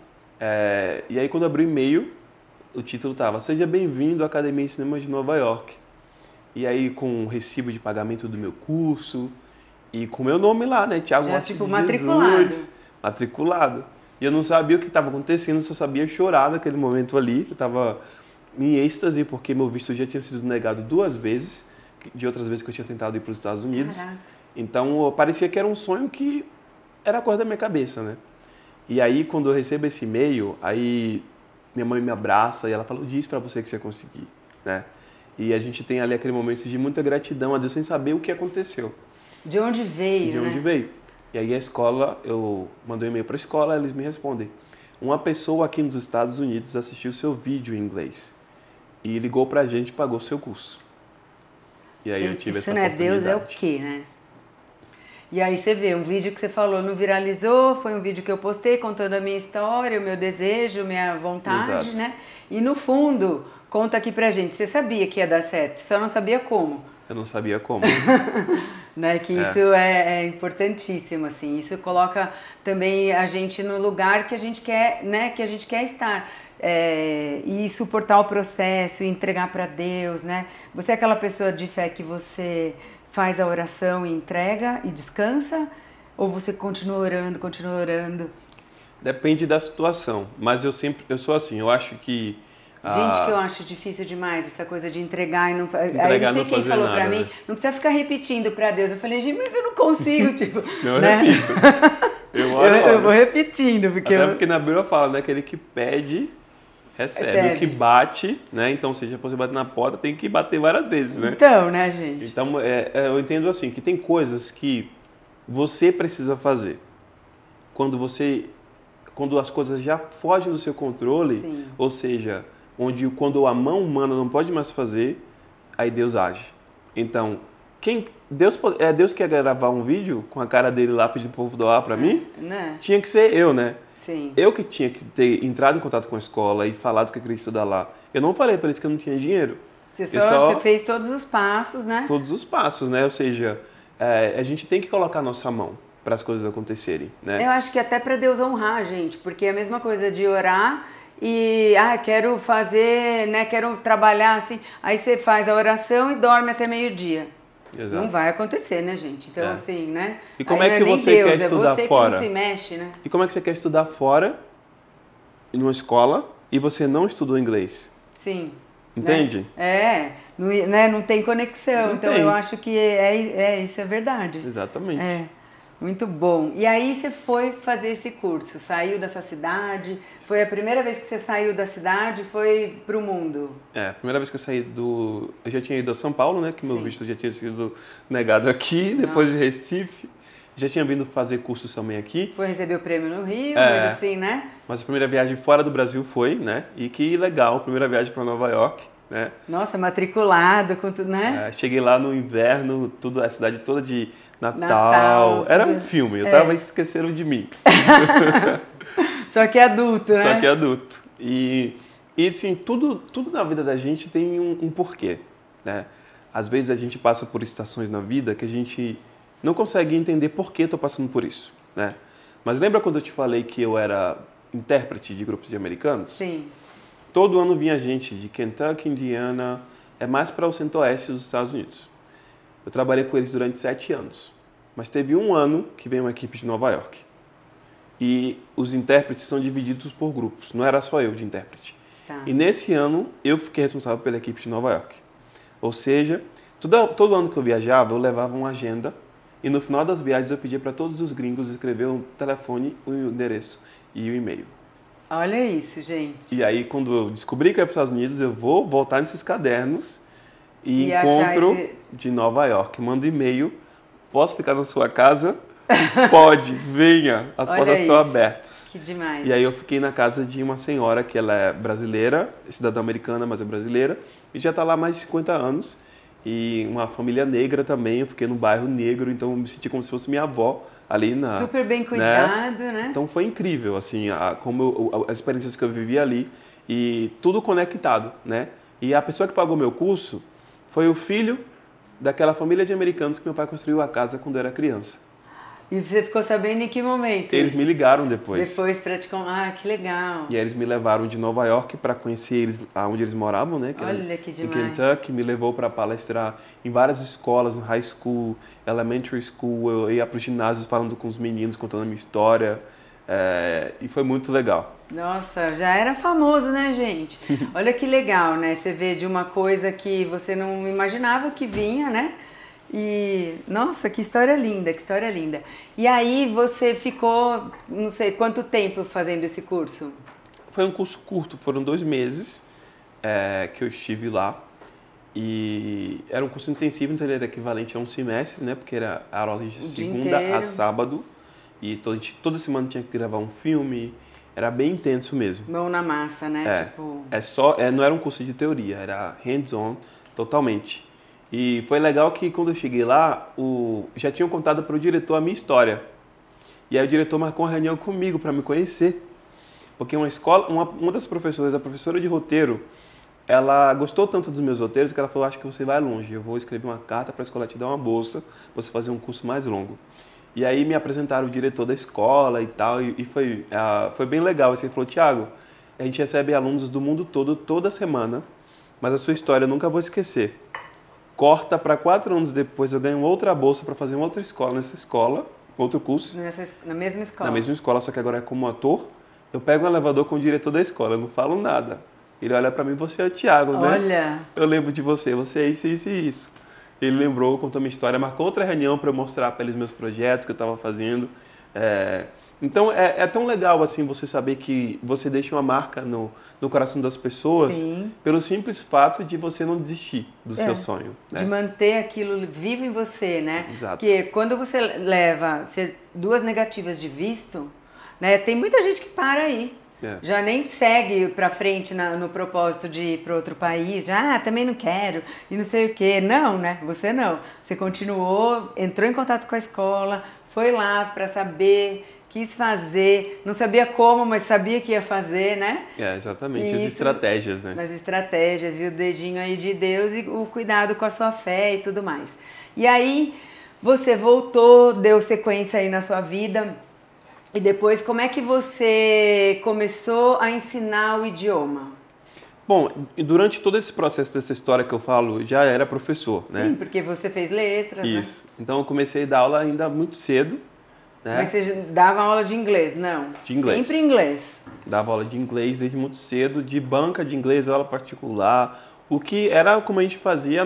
Speaker 2: e aí quando eu abri o e-mail, o título tava: Seja bem-vindo à Academia de Cinema de Nova York. E aí com o recibo de pagamento do meu curso, e com o meu nome lá, né? Thiago
Speaker 1: Já,
Speaker 2: Martins
Speaker 1: tipo,
Speaker 2: de
Speaker 1: matriculado.
Speaker 2: Jesus, matriculado. E eu não sabia o que estava acontecendo, só sabia chorar naquele momento ali. Eu estava em êxtase, porque meu visto já tinha sido negado 2 vezes, de outras vezes que eu tinha tentado ir para os Estados Unidos.
Speaker 1: Caraca.
Speaker 2: Então, parecia que era um sonho que era coisa da minha cabeça, né? E aí, quando eu recebo esse e-mail, aí minha mãe me abraça e ela fala: diz para você que você conseguir, né? E a gente tem ali aquele momento de muita gratidão a Deus, sem saber o que aconteceu.
Speaker 1: De onde veio,
Speaker 2: De onde veio. E aí a escola, eu mandei um e-mail para a escola, eles me respondem: uma pessoa aqui nos Estados Unidos assistiu seu vídeo em inglês e ligou pra gente e pagou seu curso. E aí
Speaker 1: gente,
Speaker 2: eu tive
Speaker 1: isso
Speaker 2: essa
Speaker 1: não é
Speaker 2: oportunidade.
Speaker 1: Deus, é o quê, né? E aí você vê, um vídeo que você falou não viralizou, foi um vídeo que eu postei contando a minha história, o meu desejo, minha vontade,
Speaker 2: Exato.
Speaker 1: né? E no fundo, conta aqui pra gente, você sabia que ia dar certo, você só não sabia como.
Speaker 2: Eu não sabia como.
Speaker 1: Né? Que isso é importantíssimo, assim, isso coloca também a gente no lugar que a gente quer, né? Que a gente quer estar. E suportar o processo, e entregar para Deus, né? Você é aquela pessoa de fé que você faz a oração e entrega e descansa? Ou você continua orando, continua orando?
Speaker 2: Depende da situação, mas eu sou assim, eu acho que...
Speaker 1: Gente, que eu acho difícil demais essa coisa de entregar e não fazer.
Speaker 2: Entregar,
Speaker 1: Aí eu não sei
Speaker 2: não
Speaker 1: quem
Speaker 2: fazer
Speaker 1: falou
Speaker 2: nada,
Speaker 1: pra mim,
Speaker 2: né?
Speaker 1: não precisa ficar repetindo pra Deus. Eu falei, gente, mas eu não consigo, tipo,
Speaker 2: Eu
Speaker 1: né?
Speaker 2: repito.
Speaker 1: Eu vou repetindo, porque
Speaker 2: Até porque na Bíblia fala, né? Aquele que pede, recebe. O que bate, né? Então, seja pra você bater na porta, tem que bater várias vezes, né?
Speaker 1: Então, né, gente?
Speaker 2: Então, eu entendo assim, que tem coisas que você precisa fazer. Quando as coisas já fogem do seu controle,
Speaker 1: Sim.
Speaker 2: ou seja, quando a mão humana não pode mais fazer, aí Deus age. Então, Deus quer gravar um vídeo com a cara dele lá pedindo pro povo doar pra mim?
Speaker 1: Né?
Speaker 2: Tinha que ser eu, né?
Speaker 1: Sim.
Speaker 2: Eu que tinha que ter entrado em contato com a escola e falado que eu queria estudar lá. Eu não falei para eles que eu não tinha dinheiro.
Speaker 1: Você fez todos os passos, né?
Speaker 2: Todos os passos, né? Ou seja, a gente tem que colocar a nossa mão para as coisas acontecerem, né?
Speaker 1: Eu acho que até para Deus honrar a gente, porque é a mesma coisa de orar e, quero fazer, né? Quero trabalhar assim. Aí você faz a oração e dorme até meio-dia.
Speaker 2: Exato.
Speaker 1: Não vai acontecer, né, gente? Então, assim, né?
Speaker 2: E como
Speaker 1: aí
Speaker 2: é que
Speaker 1: não
Speaker 2: você
Speaker 1: Deus,
Speaker 2: quer estudar
Speaker 1: é você
Speaker 2: fora?
Speaker 1: que não se mexe, né?
Speaker 2: E como é que você quer estudar fora, em uma escola, e você não estudou inglês?
Speaker 1: Sim.
Speaker 2: Entende?
Speaker 1: Né? Não tem conexão.
Speaker 2: Não
Speaker 1: então
Speaker 2: tem.
Speaker 1: eu acho que isso é verdade.
Speaker 2: Exatamente.
Speaker 1: Muito bom. E aí você foi fazer esse curso, saiu da sua cidade, foi a primeira vez que você saiu da cidade, foi pro mundo?
Speaker 2: A primeira vez que eu saí eu já tinha ido a São Paulo, né? Que meu
Speaker 1: Sim.
Speaker 2: visto já tinha sido negado aqui, depois de Recife. Já tinha vindo fazer cursos também aqui.
Speaker 1: Foi receber o prêmio no Rio, mas assim, né?
Speaker 2: Mas a primeira viagem fora do Brasil foi, né? E que legal, primeira viagem para Nova York, né?
Speaker 1: Nossa, matriculado com tudo, né?
Speaker 2: Cheguei lá no inverno, a cidade toda de
Speaker 1: Natal,
Speaker 2: Era
Speaker 1: tudo.
Speaker 2: um filme, eu tava esquecendo de mim.
Speaker 1: Só que adulto, né?
Speaker 2: Só que adulto. E assim, tudo na vida da gente tem um porquê, né? Às vezes a gente passa por estações na vida que a gente não consegue entender por que estou passando por isso, né? Mas lembra quando eu te falei que eu era intérprete de grupos de americanos?
Speaker 1: Sim.
Speaker 2: Todo ano vinha gente de Kentucky, Indiana, mais para o centro-oeste dos Estados Unidos. Eu trabalhei com eles durante 7 anos, mas teve um ano que veio uma equipe de Nova York. E os intérpretes são divididos por grupos, não era só eu de intérprete.
Speaker 1: Tá.
Speaker 2: E nesse ano eu fiquei responsável pela equipe de Nova York. Ou seja, todo ano que eu viajava, eu levava uma agenda e no final das viagens eu pedia para todos os gringos escrever um telefone, um endereço e um e-mail.
Speaker 1: Olha isso, gente.
Speaker 2: E aí, quando eu descobri que eu ia para os Estados Unidos, eu vou voltar nesses cadernos e encontro de Nova York. Mando e-mail, posso ficar na sua casa? Pode, venha, as portas estão abertas.
Speaker 1: Que demais.
Speaker 2: E aí eu fiquei na casa de uma senhora que ela é brasileira, cidadã americana, mas é brasileira, e já está lá há mais de 50 anos. E uma família negra também, eu fiquei no bairro negro, então eu me senti como se fosse minha avó ali na...
Speaker 1: Super bem cuidado, né?
Speaker 2: Então foi incrível, assim, as experiências que eu vivi ali e tudo conectado, né? E a pessoa que pagou meu curso foi o filho daquela família de americanos que meu pai construiu a casa quando eu era criança.
Speaker 1: E você ficou sabendo em que momento?
Speaker 2: Eles me ligaram depois.
Speaker 1: Depois pra te contar. Ah, que legal.
Speaker 2: E aí eles me levaram de Nova York para conhecer eles, onde eles moravam, né?
Speaker 1: Olha que demais.
Speaker 2: Em Kentucky, me levou para palestrar em várias escolas, high school, elementary school. Eu ia para os ginásios falando com os meninos, contando a minha história. E foi muito legal.
Speaker 1: Nossa, já era famoso, né, gente? Olha que legal, né? Você vê de uma coisa que você não imaginava que vinha, né? E, nossa, que história linda, que história linda. E aí você ficou, não sei, quanto tempo fazendo esse curso?
Speaker 2: Foi um curso curto, foram 2 meses que eu estive lá. E era um curso intensivo, então ele era equivalente a um semestre, né? Porque era aulas de segunda a sábado. E toda semana tinha que gravar um filme. Era bem intenso mesmo.
Speaker 1: Mão na massa, né?
Speaker 2: Não era um curso de teoria, era hands-on totalmente. E foi legal que quando eu cheguei lá, já tinham contado para o diretor a minha história. E aí o diretor marcou uma reunião comigo para me conhecer. Porque uma das professoras, a professora de roteiro, ela gostou tanto dos meus roteiros que ela falou, acho que você vai longe, eu vou escrever uma carta para a escola te dar uma bolsa para você fazer um curso mais longo. E aí me apresentaram o diretor da escola e tal, e foi bem legal. Assim, ele falou, Thiago, a gente recebe alunos do mundo todo, toda semana, mas a sua história eu nunca vou esquecer. Corta para 4 anos depois, eu ganho outra bolsa para fazer uma outra escola, nessa escola, outro curso.
Speaker 1: Na mesma escola?
Speaker 2: Na mesma escola, só que agora é como ator. Eu pego um elevador com o diretor da escola, eu não falo nada. Ele olha para mim, você é o Thiago, né?
Speaker 1: Olha!
Speaker 2: Eu lembro de você é isso, isso e isso. Ele lembrou, contou minha história, marcou outra reunião para eu mostrar para eles meus projetos que eu estava fazendo. Então é tão legal assim você saber que você deixa uma marca no coração das pessoas.
Speaker 1: Sim.
Speaker 2: Pelo simples fato de você não desistir do seu sonho. Né?
Speaker 1: De manter aquilo vivo em você, né?
Speaker 2: Exato.
Speaker 1: Porque quando você leva 2 negativas de visto, né, tem muita gente que para aí. Já nem segue pra frente no propósito de ir para outro país, já também não quero e não sei o que. Não, né? Você não. Você continuou, entrou em contato com a escola, foi lá para saber, quis fazer, não sabia como, mas sabia que ia fazer, né?
Speaker 2: Exatamente, as estratégias, né?
Speaker 1: As estratégias e o dedinho aí de Deus e o cuidado com a sua fé e tudo mais. E aí você voltou, deu sequência aí na sua vida. E depois, como é que você começou a ensinar o idioma?
Speaker 2: Bom, durante todo esse processo dessa história que eu falo, já era professor, né?
Speaker 1: Sim, porque você fez letras,
Speaker 2: Isso.
Speaker 1: né?
Speaker 2: Então eu comecei a dar aula ainda muito cedo. Né?
Speaker 1: Mas você dava aula de inglês, não?
Speaker 2: De inglês.
Speaker 1: Sempre inglês.
Speaker 2: Dava aula de inglês desde muito cedo, de banca de inglês, aula particular. O que era como a gente fazia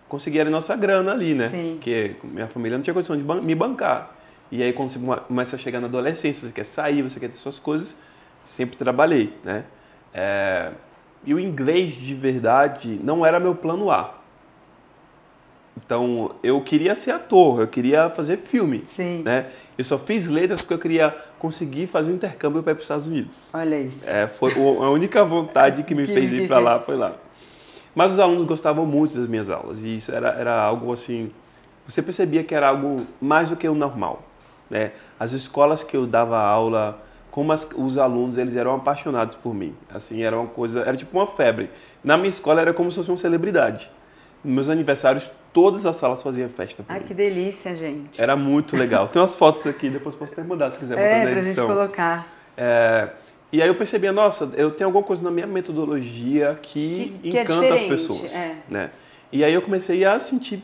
Speaker 2: conseguia a nossa grana ali, né?
Speaker 1: Sim.
Speaker 2: Porque minha família não tinha condição de me bancar. E aí quando você começa a chegar na adolescência, você quer sair, você quer ter suas coisas, sempre trabalhei, né? E o inglês de verdade não era meu plano A. Então eu queria ser ator, eu queria fazer filme.
Speaker 1: Sim.
Speaker 2: Né? Eu só fiz letras porque eu queria conseguir fazer um intercâmbio para ir para os Estados Unidos.
Speaker 1: Olha isso.
Speaker 2: Foi a única vontade que me fez ir para lá, foi lá. Mas os alunos gostavam muito das minhas aulas e isso era algo assim, você percebia que era algo mais do que o normal. Né? As escolas que eu dava aula, como os alunos, eles eram apaixonados por mim. Assim, era uma coisa, era tipo uma febre. Na minha escola era como se fosse uma celebridade. Nos meus aniversários, todas as salas faziam festa por mim.
Speaker 1: Que delícia, gente.
Speaker 2: Era muito legal. Tem umas fotos aqui, depois posso até mandar se quiser botar na edição.
Speaker 1: Pra gente colocar.
Speaker 2: E aí eu percebia, nossa, eu tenho alguma coisa na minha metodologia que encanta as pessoas. Né? E aí eu comecei a sentir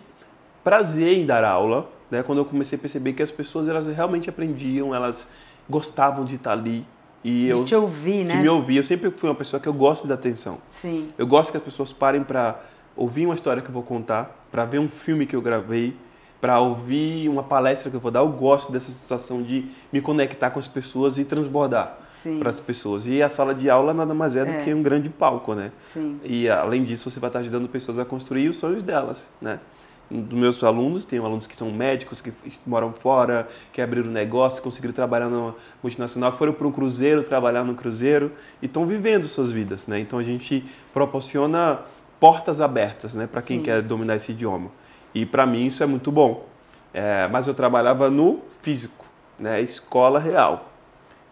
Speaker 2: prazer em dar aula. Né, quando eu comecei a perceber que as pessoas elas realmente aprendiam, elas gostavam de estar ali. De
Speaker 1: te ouvir, né?
Speaker 2: De me ouvir. Eu sempre fui uma pessoa que eu gosto da atenção.
Speaker 1: Sim.
Speaker 2: Eu gosto que as pessoas parem para ouvir uma história que eu vou contar, para ver um filme que eu gravei, para ouvir uma palestra que eu vou dar. Eu gosto dessa sensação de me conectar com as pessoas e transbordar para as pessoas. E a sala de aula nada mais é do que um grande palco, né?
Speaker 1: Sim.
Speaker 2: E além disso, você vai estar ajudando pessoas a construir os sonhos delas, né? Dos meus alunos, tenho alunos que são médicos, que moram fora, que abriram negócio, conseguiram trabalhar numa multinacional, foram para um cruzeiro, trabalhar no cruzeiro e estão vivendo suas vidas, né? Então a gente proporciona portas abertas, né, para quem quer dominar esse idioma. E para mim isso é muito bom. mas eu trabalhava no físico, né? Escola real.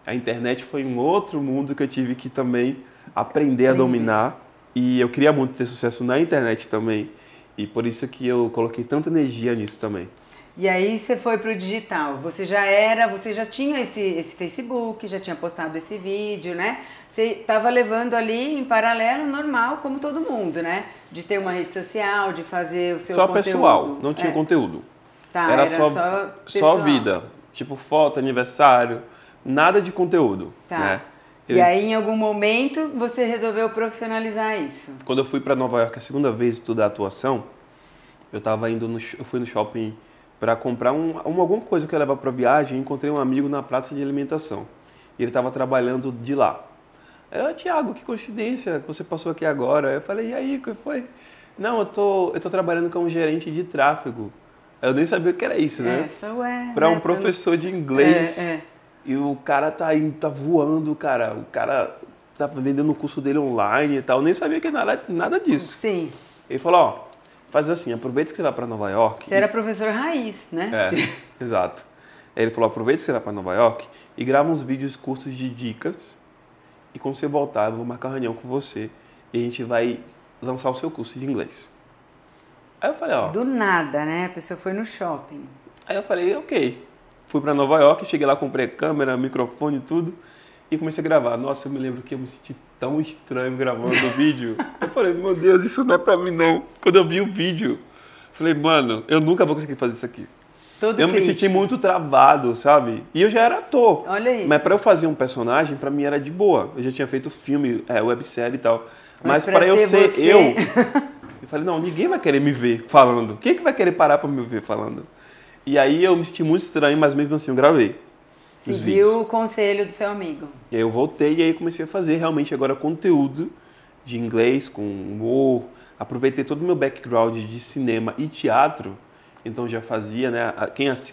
Speaker 2: A internet foi um outro mundo que eu tive que também aprender a dominar. E eu queria muito ter sucesso na internet também. E por isso que eu coloquei tanta energia nisso também.
Speaker 1: E aí você foi pro digital, você já tinha esse Facebook, já tinha postado esse vídeo, né? Você estava levando ali em paralelo, normal, como todo mundo, né? De ter uma rede social, de fazer o seu
Speaker 2: só
Speaker 1: conteúdo.
Speaker 2: Pessoal, não tinha conteúdo.
Speaker 1: Tá,
Speaker 2: era
Speaker 1: só
Speaker 2: só vida, tipo foto, aniversário, nada de conteúdo,
Speaker 1: tá.
Speaker 2: Né?
Speaker 1: E aí, em algum momento, você resolveu profissionalizar isso?
Speaker 2: Quando eu fui para Nova York a segunda vez estudar atuação, eu fui no shopping para comprar alguma coisa que eu ia levar para viagem e encontrei um amigo na praça de alimentação. E ele estava trabalhando de lá. Aí, Thiago, que coincidência, você passou aqui agora. Eu falei, e aí, o que foi? Não, eu tô trabalhando como gerente de tráfego. Eu nem sabia o que era isso, né? Para um professor de inglês. E o cara tá voando, cara. O cara tá vendendo o curso dele online e tal. Eu nem sabia que era nada disso.
Speaker 1: Sim.
Speaker 2: Ele falou, faz assim, aproveita que você vai para Nova York.
Speaker 1: Você era professor raiz, né?
Speaker 2: Exato. Aí ele falou, aproveita que você vai para Nova York e grava uns vídeos curtos de dicas. E quando você voltar, eu vou marcar uma reunião com você e a gente vai lançar o seu curso de inglês. Aí eu falei,
Speaker 1: do nada, né? A pessoa foi no shopping.
Speaker 2: Aí eu falei, ok. Fui para Nova York, cheguei lá, comprei câmera, microfone e tudo. E comecei a gravar. Nossa, eu me lembro que eu me senti tão estranho gravando o vídeo. Eu falei, meu Deus, isso não é pra mim não. Quando eu vi o vídeo, falei, mano, eu nunca vou conseguir fazer isso aqui. Eu me senti muito travado, sabe? E eu já era ator.
Speaker 1: Olha isso.
Speaker 2: Mas pra eu fazer um personagem, pra mim era de boa. Eu já tinha feito filme, websérie e tal. Mas pra eu ser eu falei, não, ninguém vai querer me ver falando. Quem é que vai querer parar pra me ver falando? E aí eu me senti muito estranho, mas mesmo assim eu gravei.
Speaker 1: Seguiu o conselho do seu amigo.
Speaker 2: E aí eu voltei e aí comecei a fazer realmente agora conteúdo de inglês, com humor. Aproveitei todo o meu background de cinema e teatro. Então já fazia, né?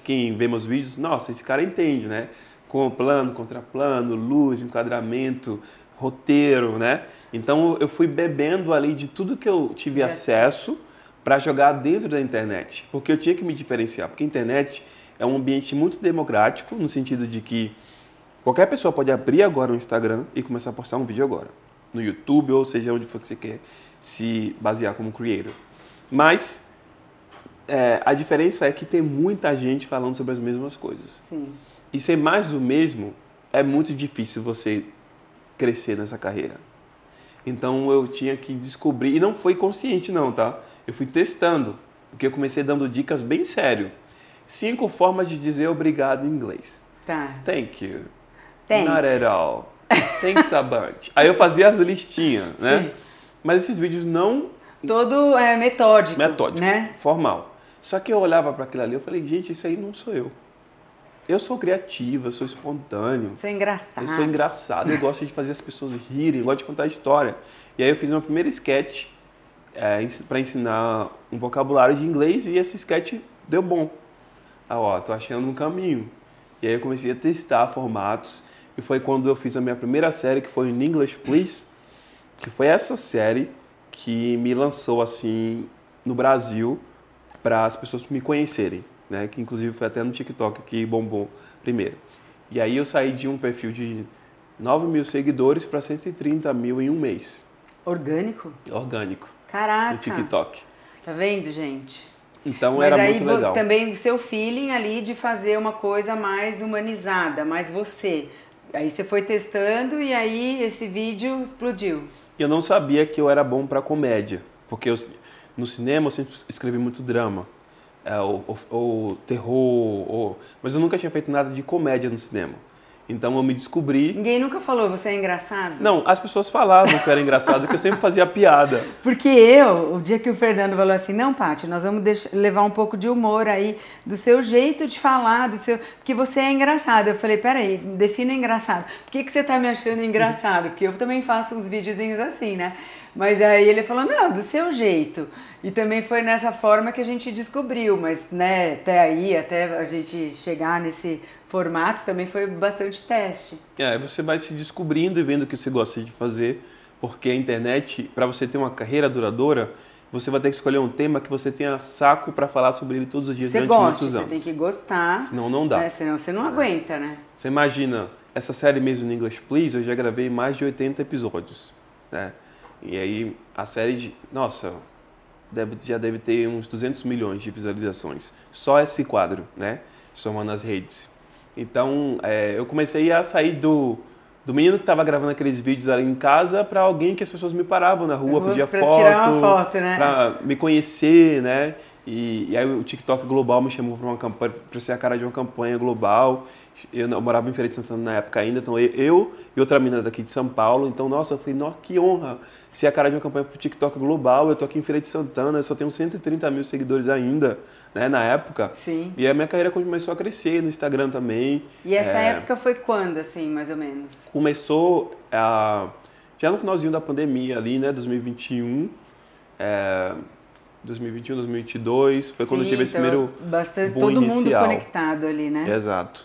Speaker 2: Quem vê meus vídeos, nossa, esse cara entende, né? Com plano, contraplano, luz, enquadramento, roteiro, né? Então eu fui bebendo ali de tudo que eu tive acesso para jogar dentro da internet. Porque eu tinha que me diferenciar. Porque a internet é um ambiente muito democrático, no sentido de que qualquer pessoa pode abrir agora o Instagram e começar a postar um vídeo agora. No YouTube, ou seja, onde for que você quer se basear como creator. Mas a diferença é que tem muita gente falando sobre as mesmas coisas.
Speaker 1: Sim.
Speaker 2: E ser mais do mesmo é muito difícil você crescer nessa carreira. Então eu tinha que descobrir, e não foi consciente não, tá? Eu fui testando, porque eu comecei dando dicas bem sério. 5 formas de dizer obrigado em inglês.
Speaker 1: Tá.
Speaker 2: Thank you.
Speaker 1: Thanks.
Speaker 2: Not at all. Thanks a bunch. Aí eu fazia as listinhas, né?
Speaker 1: Sim.
Speaker 2: Mas esses vídeos não...
Speaker 1: Todo metódico,
Speaker 2: né? Formal. Só que eu olhava para aquilo ali e eu falei, gente, isso aí não sou eu. Eu sou criativo, eu sou espontâneo.
Speaker 1: Sou engraçado.
Speaker 2: Eu sou engraçado, eu gosto de fazer as pessoas rirem, eu gosto de contar história. E aí eu fiz uma primeira sketch para ensinar um vocabulário de inglês e esse sketch deu bom. Tô achando um caminho. E aí eu comecei a testar formatos. E foi quando eu fiz a minha primeira série, que foi In English Please, que foi essa série que me lançou assim no Brasil para as pessoas me conhecerem, né? Que inclusive foi até no TikTok que bombou primeiro. E aí eu saí de um perfil de 9 mil seguidores para 130 mil em um mês.
Speaker 1: Orgânico?
Speaker 2: Orgânico.
Speaker 1: Caraca.
Speaker 2: No TikTok.
Speaker 1: Tá vendo, gente?
Speaker 2: Então
Speaker 1: mas
Speaker 2: era
Speaker 1: aí
Speaker 2: muito legal.
Speaker 1: Também o seu feeling ali de fazer uma coisa mais humanizada, mais você. Aí você foi testando e aí esse vídeo explodiu.
Speaker 2: Eu não sabia que eu era bom para comédia, porque no cinema eu sempre escrevi muito drama, ou terror, mas eu nunca tinha feito nada de comédia no cinema. Então eu me descobri...
Speaker 1: Ninguém nunca falou, você é engraçado?
Speaker 2: Não, as pessoas falavam que eu era engraçado, que eu sempre fazia piada.
Speaker 1: Porque o dia que o Fernando falou assim, não, Paty, nós vamos levar um pouco de humor aí, do seu jeito de falar, porque você é engraçado. Eu falei, peraí, defina engraçado. Por que você tá me achando engraçado? Porque eu também faço uns videozinhos assim, né? Mas aí ele falou, não, do seu jeito. E também foi nessa forma que a gente descobriu, mas né, até a gente chegar nesse formato, também foi bastante teste.
Speaker 2: Você vai se descobrindo e vendo o que você gosta de fazer, porque a internet, para você ter uma carreira duradoura, você vai ter que escolher um tema que você tenha saco para falar sobre ele todos os dias
Speaker 1: Você
Speaker 2: durante
Speaker 1: gosta,
Speaker 2: muitos anos.
Speaker 1: você tem que gostar.
Speaker 2: Senão não dá.
Speaker 1: Né? Senão você não aguenta, né?
Speaker 2: Você imagina, essa série mesmo no English Please, eu já gravei mais de 80 episódios, né? E aí a série, nossa, já deve ter uns 200 milhões de visualizações. Só esse quadro, né? Somando as redes. Então, eu comecei a sair do menino que estava gravando aqueles vídeos ali em casa para alguém que as pessoas me paravam na rua, pedia foto. Pra
Speaker 1: tirar uma foto, né?
Speaker 2: Pra me conhecer, né? E aí o TikTok Global me chamou para uma campanha, para ser a cara de uma campanha global. Eu morava em Feira de Santana na época ainda, então eu e outra menina daqui de São Paulo. Então, nossa, eu falei, nossa, que honra ser a cara de uma campanha para o TikTok Global. Eu tô aqui em Feira de Santana, eu só tenho 130 mil seguidores ainda, né, na época.
Speaker 1: Sim.
Speaker 2: E a minha carreira começou a crescer no Instagram também.
Speaker 1: E essa época foi quando, assim, mais ou menos?
Speaker 2: Começou já no finalzinho da pandemia ali, né, 2021. 2021, 2022, foi quando eu tive esse primeiro
Speaker 1: bastante,
Speaker 2: boom
Speaker 1: todo
Speaker 2: inicial.
Speaker 1: mundo conectado ali, né?
Speaker 2: Exato.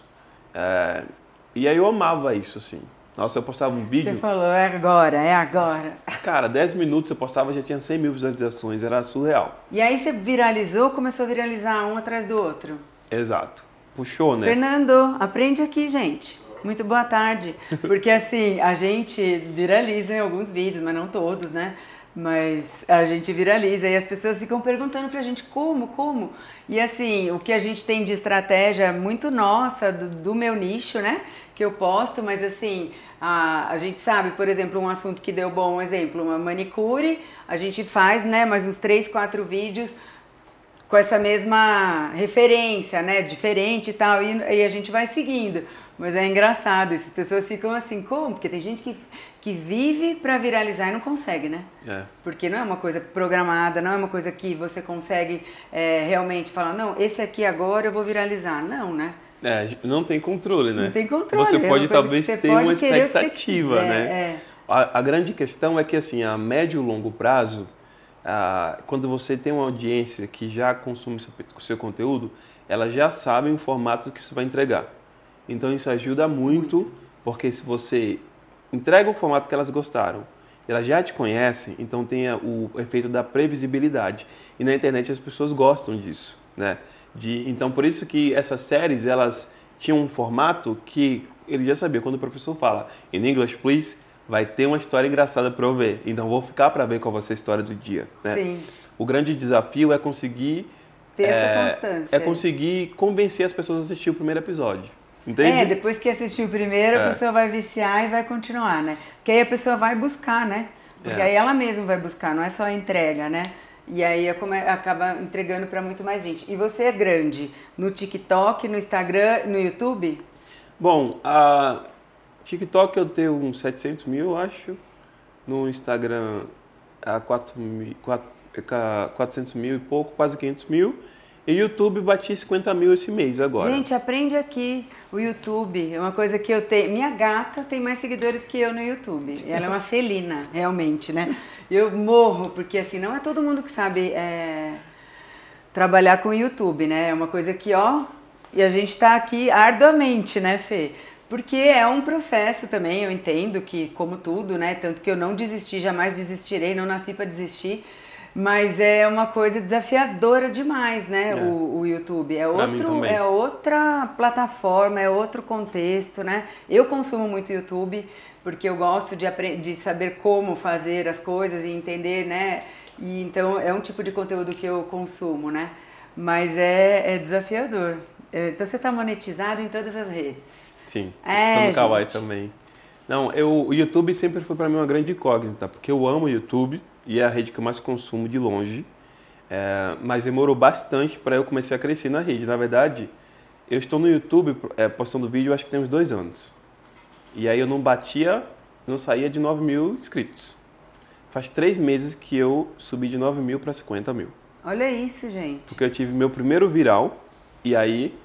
Speaker 2: E aí eu amava isso, assim. Nossa, eu postava um vídeo...
Speaker 1: Você falou, é agora, é agora.
Speaker 2: Cara, 10 minutos eu postava, já tinha 100 mil visualizações, era surreal.
Speaker 1: E aí você viralizou, começou a viralizar um atrás do outro.
Speaker 2: Exato. Puxou, né?
Speaker 1: Fernando, aprende aqui, gente. Muito boa tarde. Porque assim, a gente viraliza em alguns vídeos, mas não todos, né? Mas a gente viraliza e as pessoas ficam perguntando pra gente como. E assim, o que a gente tem de estratégia muito nossa, do meu nicho, né? Que eu posto, mas assim, a gente sabe, por exemplo, um assunto que deu bom exemplo, uma manicure, a gente faz, né, mais uns 3, 4 vídeos com essa mesma referência, né, diferente e tal, e a gente vai seguindo. Mas é engraçado, essas pessoas ficam assim, como? Porque tem gente que vive pra viralizar e não consegue, né? Porque não é uma coisa programada, não é uma coisa que você consegue realmente falar, não, esse aqui agora eu vou viralizar. Não, né?
Speaker 2: Não tem controle, né?
Speaker 1: Não tem controle.
Speaker 2: Você pode talvez ter uma expectativa,
Speaker 1: quiser,
Speaker 2: né? A grande questão é que, assim, a médio e longo prazo, quando você tem uma audiência que já consome o seu conteúdo, ela já sabe o formato que você vai entregar. Então isso ajuda muito, porque se você entrega o formato que elas gostaram, elas já te conhecem, então tem o efeito da previsibilidade. E na internet as pessoas gostam disso, né? Então por isso que essas séries, elas tinham um formato que ele já sabia, quando o professor fala in English please, vai ter uma história engraçada para eu ver, então vou ficar para ver qual vai ser a história do dia, né?
Speaker 1: Sim.
Speaker 2: O grande desafio é conseguir
Speaker 1: ter essa constância.
Speaker 2: É conseguir convencer as pessoas a assistir o primeiro episódio. Entende?
Speaker 1: Depois que assistir o primeiro, a pessoa vai viciar e vai continuar, né? Porque aí a pessoa vai buscar, né? Porque aí ela mesma vai buscar, não é só a entrega, né? E aí acaba entregando para muito mais gente. E você é grande no TikTok, no Instagram, no YouTube?
Speaker 2: Bom, a TikTok eu tenho uns 700 mil, eu acho. No Instagram, 400 mil e pouco, quase 500 mil. E YouTube bati 50 mil esse mês agora.
Speaker 1: Gente, aprende aqui o YouTube. É uma coisa que eu tenho. Minha gata tem mais seguidores que eu no YouTube. Ela é uma felina, realmente, né? Eu morro, porque assim, não é todo mundo que sabe trabalhar com o YouTube, né? É uma coisa que, e a gente tá aqui arduamente, né, Fê? Porque é um processo também, eu entendo que, como tudo, né? Tanto que eu não desisti, jamais desistirei, não nasci para desistir. Mas é uma coisa desafiadora demais, né? O YouTube. É outra plataforma, é outro contexto, né? Eu consumo muito YouTube porque eu gosto de saber como fazer as coisas e entender, né? E então é um tipo de conteúdo que eu consumo, né? Mas é desafiador. Então você está monetizado em todas as redes.
Speaker 2: Sim, no Kawaii também. Não, o YouTube sempre foi para mim uma grande incógnita, porque eu amo o YouTube. E é a rede que eu mais consumo de longe, mas demorou bastante para eu começar a crescer na rede. Na verdade, eu estou no YouTube postando vídeo acho que tem uns 2 anos. E aí eu não saía de 9 mil inscritos. Faz 3 meses que eu subi de 9 mil para 50 mil.
Speaker 1: Olha isso, gente.
Speaker 2: Porque eu tive meu primeiro viral e aí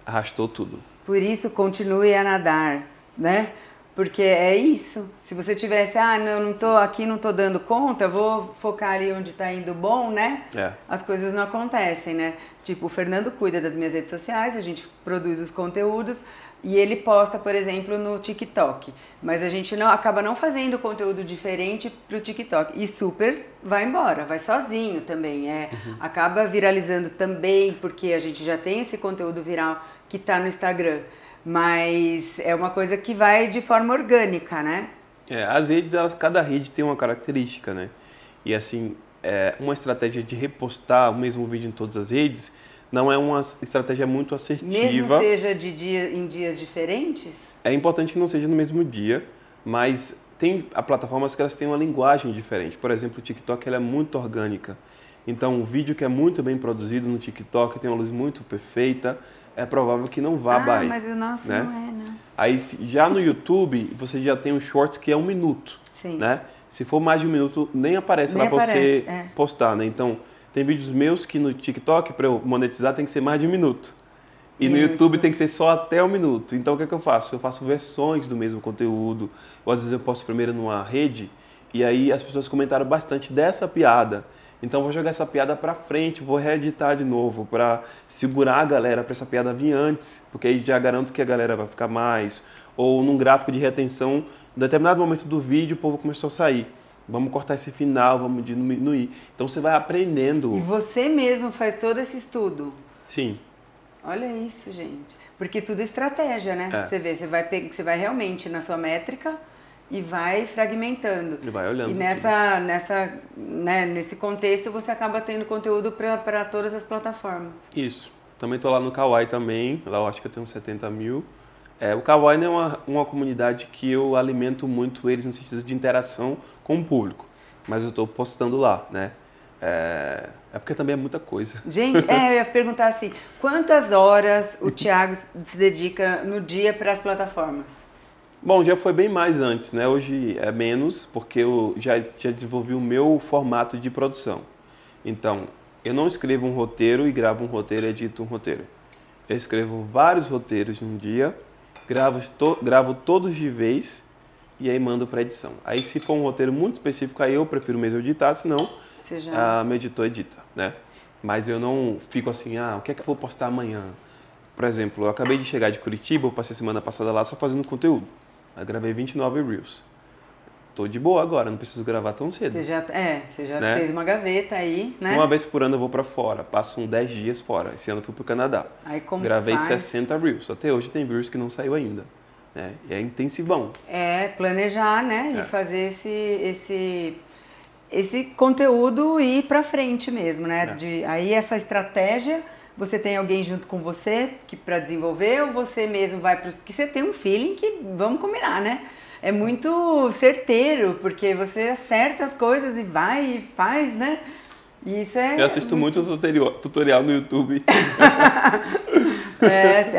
Speaker 2: arrastou tudo.
Speaker 1: Por isso, continue a nadar, né? Porque é isso. Se você tivesse, não tô aqui, não tô dando conta, vou focar ali onde tá indo bom, né? As coisas não acontecem, né? Tipo, o Fernando cuida das minhas redes sociais, a gente produz os conteúdos e ele posta, por exemplo, no TikTok. Mas a gente acaba não fazendo conteúdo diferente pro TikTok. E super vai embora, vai sozinho também. Acaba viralizando também, porque a gente já tem esse conteúdo viral que tá no Instagram. Mas é uma coisa que vai de forma orgânica, né?
Speaker 2: As redes, cada rede tem uma característica, né? E assim, uma estratégia de repostar o mesmo vídeo em todas as redes não é uma estratégia muito assertiva.
Speaker 1: Mesmo seja em dias diferentes?
Speaker 2: É importante que não seja no mesmo dia, mas tem plataformas que elas têm uma linguagem diferente. Por exemplo, o TikTok ela é muito orgânica. Então, o vídeo que é muito bem produzido no TikTok, tem uma luz muito perfeita, é provável que não vá baixo.
Speaker 1: Mas o nosso
Speaker 2: né?
Speaker 1: não é, não.
Speaker 2: Aí, já no YouTube, você já tem um Shorts que é 1 minuto.
Speaker 1: Sim.
Speaker 2: Né? Se for mais de 1 minuto, nem aparece lá para você postar, né? Então, tem vídeos meus que no TikTok, para eu monetizar, tem que ser mais de 1 minuto. E no YouTube tem que ser só até 1 minuto. Então, o que eu faço? Eu faço versões do mesmo conteúdo. Ou às vezes eu posto primeiro numa rede e aí as pessoas comentaram bastante dessa piada. Então, eu vou jogar essa piada para frente, vou reeditar de novo para segurar a galera para essa piada vir antes. Porque aí já garanto que a galera vai ficar mais. Ou num gráfico de retenção, em determinado momento do vídeo, o povo começou a sair. Vamos cortar esse final, vamos diminuir. Então, você vai aprendendo.
Speaker 1: E você mesmo faz todo esse estudo?
Speaker 2: Sim.
Speaker 1: Olha isso, gente. Porque tudo é estratégia, né? Você vê, você vai realmente na sua métrica e vai fragmentando.
Speaker 2: E vai olhando.
Speaker 1: E nesse contexto você acaba tendo conteúdo para todas as plataformas.
Speaker 2: Isso. Também estou lá no Kawaii também. Lá eu acho que eu tenho 70 mil. O Kawaii é uma comunidade que eu alimento muito eles no sentido de interação com o público. Mas eu estou postando lá, né? É porque também é muita coisa.
Speaker 1: Gente, eu ia perguntar assim, quantas horas o Thiago se dedica no dia para as plataformas?
Speaker 2: Bom, já foi bem mais antes, né? Hoje é menos, porque eu já desenvolvi o meu formato de produção. Então, eu não escrevo um roteiro e gravo um roteiro e edito um roteiro. Eu escrevo vários roteiros num dia, gravo todos de vez e aí mando para edição. Aí se for um roteiro muito específico, aí eu prefiro mesmo editar, senão meu editor edita, né? Mas eu não fico assim, o que é que eu vou postar amanhã? Por exemplo, eu acabei de chegar de Curitiba, eu passei semana passada lá só fazendo conteúdo. Eu gravei 29 Reels. Tô de boa agora, não preciso gravar tão cedo.
Speaker 1: Você já fez uma gaveta aí, né?
Speaker 2: Uma vez por ano eu vou pra fora, passo 10 dias fora. Esse ano eu fui pro Canadá.
Speaker 1: Aí como
Speaker 2: gravei 60 Reels. Até hoje tem Reels que não saiu ainda. Né? E é intensivão.
Speaker 1: Planejar, né? E fazer esse conteúdo ir pra frente mesmo, né? Aí essa estratégia, você tem alguém junto com você para desenvolver ou você mesmo vai... Porque você tem um feeling que, vamos combinar, né? É muito certeiro, porque você acerta as coisas e vai e faz, né? E isso
Speaker 2: Eu assisto muito tutorial no YouTube.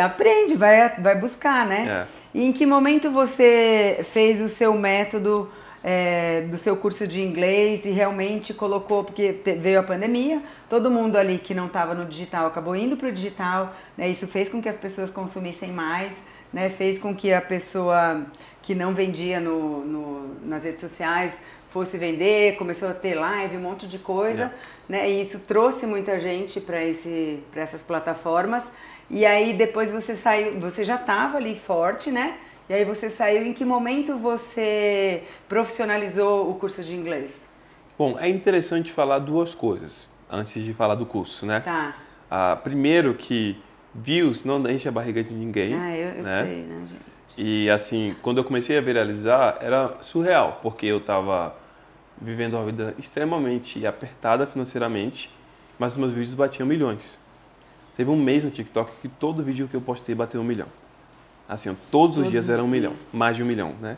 Speaker 1: Aprende, vai buscar, né? E em que momento você fez o seu método do seu curso de inglês e realmente colocou, porque veio a pandemia, todo mundo ali que não estava no digital acabou indo para o digital, né? Isso fez com que as pessoas consumissem mais, né? Fez com que a pessoa que não vendia nas redes sociais fosse vender, começou a ter live, um monte de coisa, né? E isso trouxe muita gente para essas plataformas. E aí depois você saiu, você já estava ali forte, né? E aí você saiu, em que momento você profissionalizou o curso de inglês?
Speaker 2: Bom, é interessante falar duas coisas antes de falar do curso, né?
Speaker 1: Tá.
Speaker 2: Primeiro que views não enche a barriga de ninguém.
Speaker 1: Eu
Speaker 2: né?
Speaker 1: sei, né, gente?
Speaker 2: E assim, quando eu comecei a viralizar, era surreal, porque eu estava vivendo uma vida extremamente apertada financeiramente, mas meus vídeos batiam milhões. Teve um mês no TikTok que todo vídeo que eu postei bateu 1 milhão. Assim, todos os dias era 1 milhão, mais de 1 milhão, né?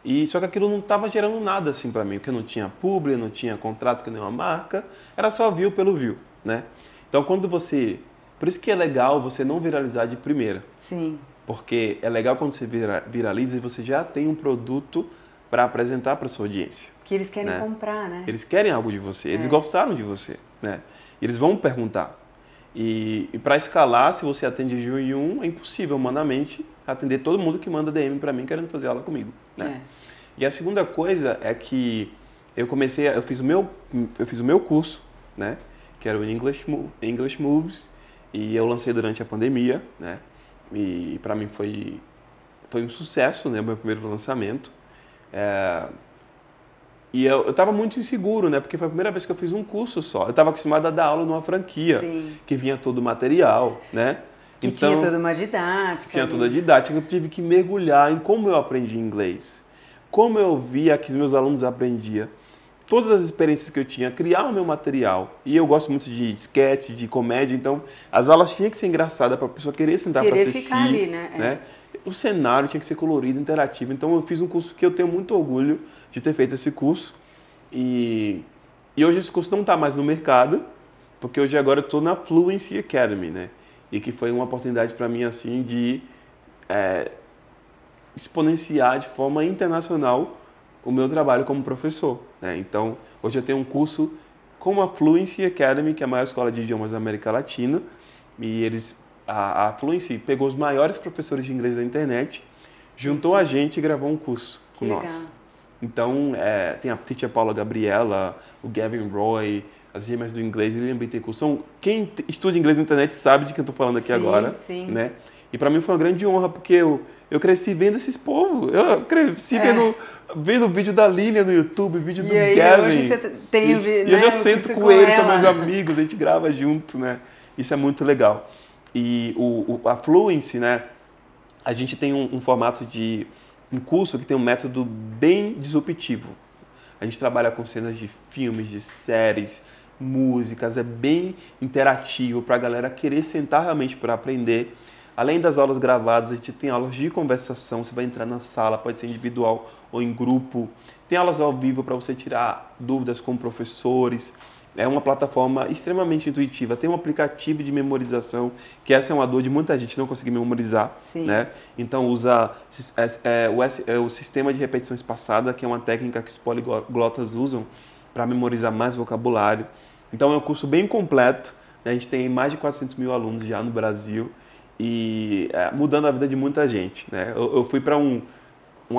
Speaker 2: E só que aquilo não estava gerando nada assim para mim, porque eu não tinha publi, não tinha contrato com nenhuma marca, era só view pelo view, né? Então quando por isso que é legal você não viralizar de primeira.
Speaker 1: Sim.
Speaker 2: Porque é legal quando você viraliza e você já tem um produto para apresentar para sua audiência.
Speaker 1: Que eles querem comprar, né?
Speaker 2: Eles querem algo de você, eles gostaram de você, né? Eles vão perguntar. E para escalar, se você atende de um, é impossível humanamente atender todo mundo que manda DM para mim querendo fazer aula comigo, né? E a segunda coisa é que eu fiz o meu curso, né? Que era o English Moves, e eu lancei durante a pandemia, né? E para mim foi um sucesso, né? O meu primeiro lançamento. E eu estava muito inseguro, né? Porque foi a primeira vez que eu fiz um curso só. Eu estava acostumado a dar aula numa franquia, que vinha todo o material, né?
Speaker 1: Que tinha toda uma didática.
Speaker 2: Tinha toda a didática. Eu tive que mergulhar em como eu aprendi inglês. Como eu via que os meus alunos aprendiam. Todas as experiências que eu tinha, criar o meu material. E eu gosto muito de sketch, de comédia, então as aulas tinham que ser engraçadas para a pessoa querer sentar para assistir.
Speaker 1: Ficar ali, né?
Speaker 2: O cenário tinha que ser colorido, interativo. Então eu fiz um curso que eu tenho muito orgulho de ter feito esse curso. E hoje esse curso não está mais no mercado, porque hoje agora eu estou na Fluency Academy, né? E que foi uma oportunidade para mim assim de exponenciar de forma internacional o meu trabalho como professor, né? Então, hoje eu tenho um curso com a Fluency Academy, que é a maior escola de idiomas da América Latina, e a Fluency pegou os maiores professores de inglês da internet, juntou a gente e gravou um curso com nós. Então, tem a teacher Paula Gabriela, o Gavin Roy, as gêmeas do inglês, Lilian Bittencourt. Quem estuda inglês na internet sabe de quem eu estou falando aqui agora, né? E para mim foi uma grande honra, porque eu cresci vendo esses povos. Eu cresci vendo o vídeo da Lilian no YouTube, vídeo do Gavin.
Speaker 1: Hoje você tem
Speaker 2: e hoje eu sento com eles, são meus amigos, a gente grava junto, né? Isso é muito legal. E a Fluency, né? A gente tem um formato de um curso que tem um método bem disruptivo. A gente trabalha com cenas de filmes, de séries, músicas, é bem interativo para a galera querer sentar realmente para aprender. Além das aulas gravadas, a gente tem aulas de conversação, você vai entrar na sala, pode ser individual ou em grupo. Tem aulas ao vivo para você tirar dúvidas com professores. É uma plataforma extremamente intuitiva. Tem um aplicativo de memorização, que essa é uma dor de muita gente não conseguir memorizar, né? Então usa o sistema de repetição espaçada, que é uma técnica que os poliglotas usam para memorizar mais vocabulário. Então é um curso bem completo, né? A gente tem mais de 400 mil alunos já no Brasil e mudando a vida de muita gente, né? Eu fui para um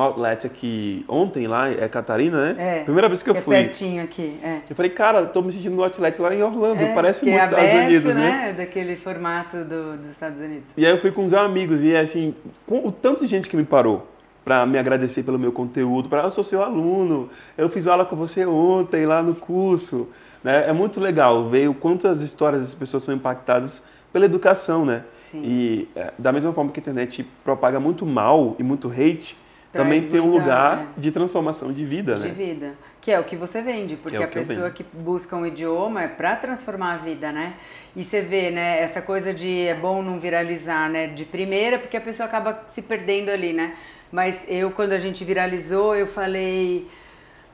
Speaker 2: outlet aqui ontem, lá Catarina, né? Primeira vez que eu fui.
Speaker 1: Pertinho aqui,
Speaker 2: Eu falei, cara, tô me sentindo no outlet lá em Orlando, parece muito
Speaker 1: aberto,
Speaker 2: Estados Unidos,
Speaker 1: né? Daquele formato dos Estados Unidos.
Speaker 2: E aí eu fui com uns amigos e assim, o tanto de gente que me parou para me agradecer pelo meu conteúdo, eu sou seu aluno, eu fiz aula com você ontem lá no curso, né? É muito legal ver o quanto as histórias das pessoas são impactadas pela educação, né? E da mesma forma que a internet propaga muito mal e muito hate, também tem um lugar de transformação de vida, né?
Speaker 1: De vida, que é o que você vende, porque a pessoa que busca um idioma é para transformar a vida, né? E você vê, né, essa coisa de é bom não viralizar, né, de primeira, porque a pessoa acaba se perdendo ali, né? Mas quando a gente viralizou, eu falei...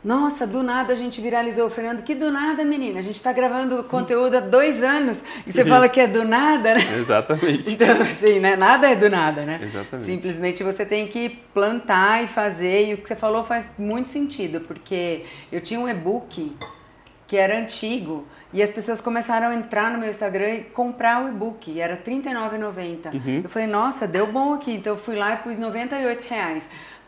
Speaker 1: Nossa, do nada a gente viralizou. Fernando, que do nada, menina? A gente tá gravando conteúdo há 2 anos e você fala que é do nada, né?
Speaker 2: Exatamente.
Speaker 1: Então, assim, né? Nada é do nada, né?
Speaker 2: Exatamente.
Speaker 1: Simplesmente você tem que plantar e fazer. E o que você falou faz muito sentido, porque eu tinha um e-book que era antigo e as pessoas começaram a entrar no meu Instagram e comprar o e-book. E era R$ 39,90. Eu falei, nossa, deu bom aqui. Então eu fui lá e pus R$ 98.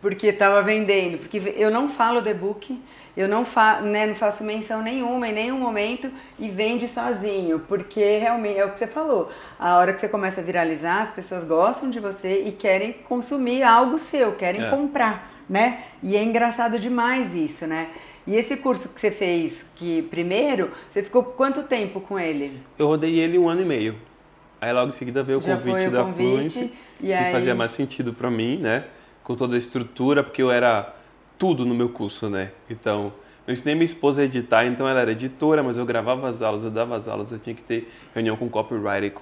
Speaker 1: Porque estava vendendo, porque eu não falo do e-book, eu não faço menção nenhuma em nenhum momento e vende sozinho, porque realmente é o que você falou, a hora que você começa a viralizar, as pessoas gostam de você e querem consumir algo seu, querem comprar, né? E é engraçado demais isso, né? E esse curso que você fez, que primeiro, você ficou quanto tempo com ele?
Speaker 2: Eu rodei ele 1 ano e meio. Aí logo em seguida veio o convite da Fluency, que fazia mais sentido para mim, né? Com toda a estrutura, porque eu era tudo no meu curso, né? Então, eu ensinei minha esposa a editar, então ela era editora, mas eu gravava as aulas, eu dava as aulas, eu tinha que ter reunião com copywriter.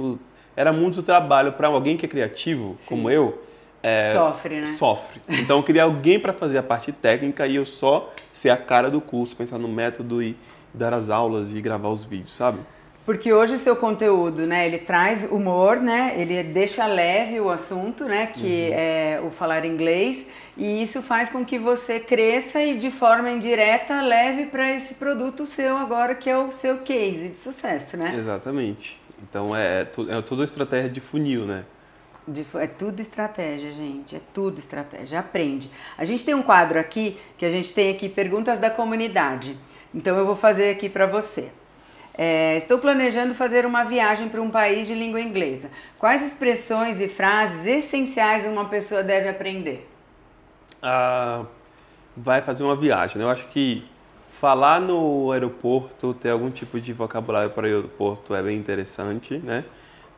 Speaker 2: Era muito trabalho para alguém que é criativo, como eu.
Speaker 1: Sofre, né?
Speaker 2: Sofre. Então, eu queria alguém para fazer a parte técnica e eu só ser a cara do curso, pensar no método e dar as aulas e gravar os vídeos, sabe?
Speaker 1: Porque hoje o seu conteúdo, né, ele traz humor, né, ele deixa leve o assunto, né, que é o falar inglês, e isso faz com que você cresça e de forma indireta leve para esse produto seu agora, que é o seu case de sucesso, né?
Speaker 2: Exatamente. Então é tudo estratégia de funil, né?
Speaker 1: É tudo estratégia, gente. É tudo estratégia. Aprende. A gente tem um quadro aqui, que a gente tem aqui perguntas da comunidade. Então eu vou fazer aqui para você. Estou planejando fazer uma viagem para um país de língua inglesa. Quais expressões e frases essenciais uma pessoa deve aprender?
Speaker 2: Vai fazer uma viagem, né? Eu acho que falar no aeroporto, ter algum tipo de vocabulário para o aeroporto é bem interessante, né?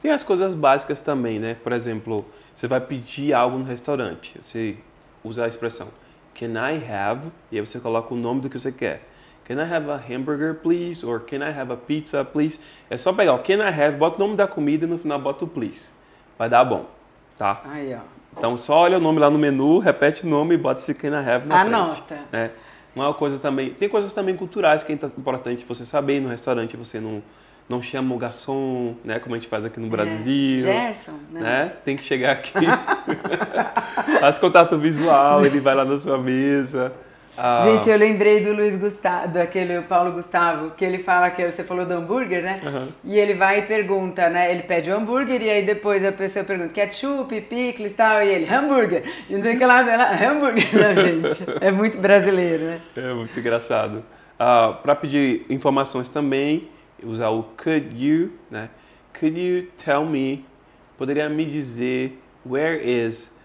Speaker 2: Tem as coisas básicas também, né? Por exemplo, você vai pedir algo no restaurante, você usa a expressão Can I have? E aí você coloca o nome do que você quer. Can I have a hamburger, please? Or can I have a pizza, please? É só pegar o can I have, bota o nome da comida e no final bota o please. Vai dar bom, tá?
Speaker 1: Aí, ó.
Speaker 2: Então só olha o nome lá no menu, repete o nome e bota esse can I have na frente.
Speaker 1: Anota.
Speaker 2: Né? Uma coisa também, tem coisas também culturais que é importante você saber. No restaurante você não chama o garçom, né? Como a gente faz aqui no Brasil.
Speaker 1: Gerson,
Speaker 2: né? Tem que chegar aqui, faz contato visual, ele vai lá na sua mesa.
Speaker 1: Gente, eu lembrei do Luiz Gustavo, daquele Paulo Gustavo, que ele fala que você falou do hambúrguer, né?
Speaker 2: Uhum.
Speaker 1: E ele vai e pergunta, né? Ele pede o hambúrguer e aí depois a pessoa pergunta ketchup, picles e tal, e ele, hambúrguer. E não sei o que lá, hambúrguer, né, gente? É muito brasileiro, né?
Speaker 2: É muito engraçado. Para pedir informações também, usar o could you, né? Could you tell me, poderia me dizer where is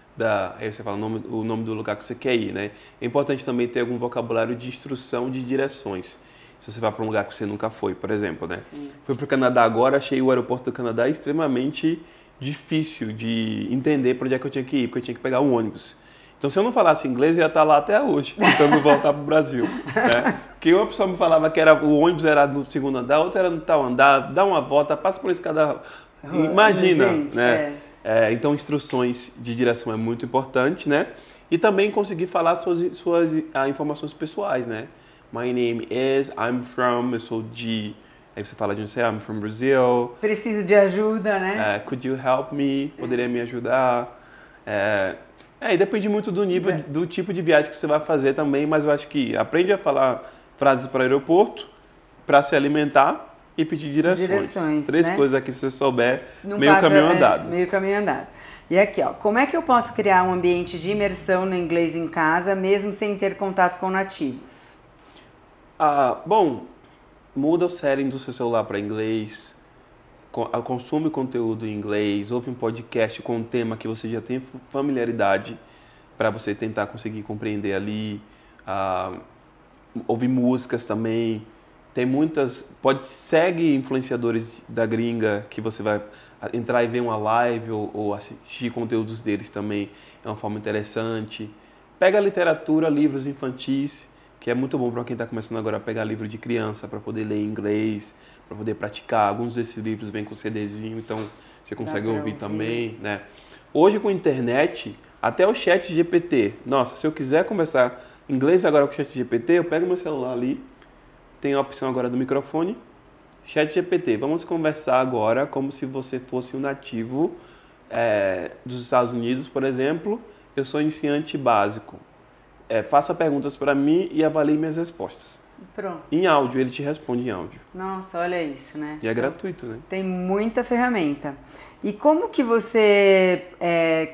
Speaker 2: aí você fala o nome do lugar que você quer ir, né? É importante também ter algum vocabulário de instrução de direções. Se você vai para um lugar que você nunca foi, por exemplo, né?
Speaker 1: Sim.
Speaker 2: Fui para o Canadá agora, achei o aeroporto do Canadá extremamente difícil de entender para onde é que eu tinha que ir, porque eu tinha que pegar um ônibus. Então, se eu não falasse inglês, eu ia estar lá até hoje, tentando voltar para o Brasil, né? Porque uma pessoa me falava que o ônibus era no segundo andar, outra era no tal andar, dá uma volta, passa por escada. Imagina,
Speaker 1: gente,
Speaker 2: né? Então, instruções de direção é muito importante, né? E também conseguir falar suas informações pessoais, né? My name is, I'm from, eu sou de... Aí você fala de onde você é, I'm from Brazil.
Speaker 1: Preciso de ajuda, né?
Speaker 2: Could you help me? Poderia me ajudar? E depende muito do nível, do tipo de viagem que você vai fazer também, mas eu acho que aprende a falar frases para o aeroporto, para se alimentar e pedir direções. Três coisas aqui, se você souber, caminho andado.
Speaker 1: Meio caminho andado. E aqui, ó, como é que eu posso criar um ambiente de imersão no inglês em casa, mesmo sem ter contato com nativos?
Speaker 2: Bom, muda o setting do seu celular para inglês, consome conteúdo em inglês, ouve um podcast com um tema que você já tem familiaridade para você tentar conseguir compreender ali, ouvir músicas também. Tem segue influenciadores da gringa que você vai entrar e ver uma live ou assistir conteúdos deles também, é uma forma interessante. Pega literatura, livros infantis, que é muito bom para quem está começando agora a pegar livro de criança para poder ler em inglês, para poder praticar. Alguns desses livros vêm com CDzinho, então você consegue ouvir também, né? Hoje com a internet, até o chat GPT. Nossa, se eu quiser conversar inglês agora com o chat GPT, eu pego meu celular ali, tem a opção agora do microfone, chat GPT, vamos conversar agora como se você fosse um nativo dos Estados Unidos, por exemplo. Eu sou iniciante básico. Faça perguntas para mim e avalie minhas respostas.
Speaker 1: Pronto.
Speaker 2: Em áudio, ele te responde em áudio.
Speaker 1: Nossa, olha isso, né?
Speaker 2: E é gratuito, né?
Speaker 1: Tem muita ferramenta. E como que você...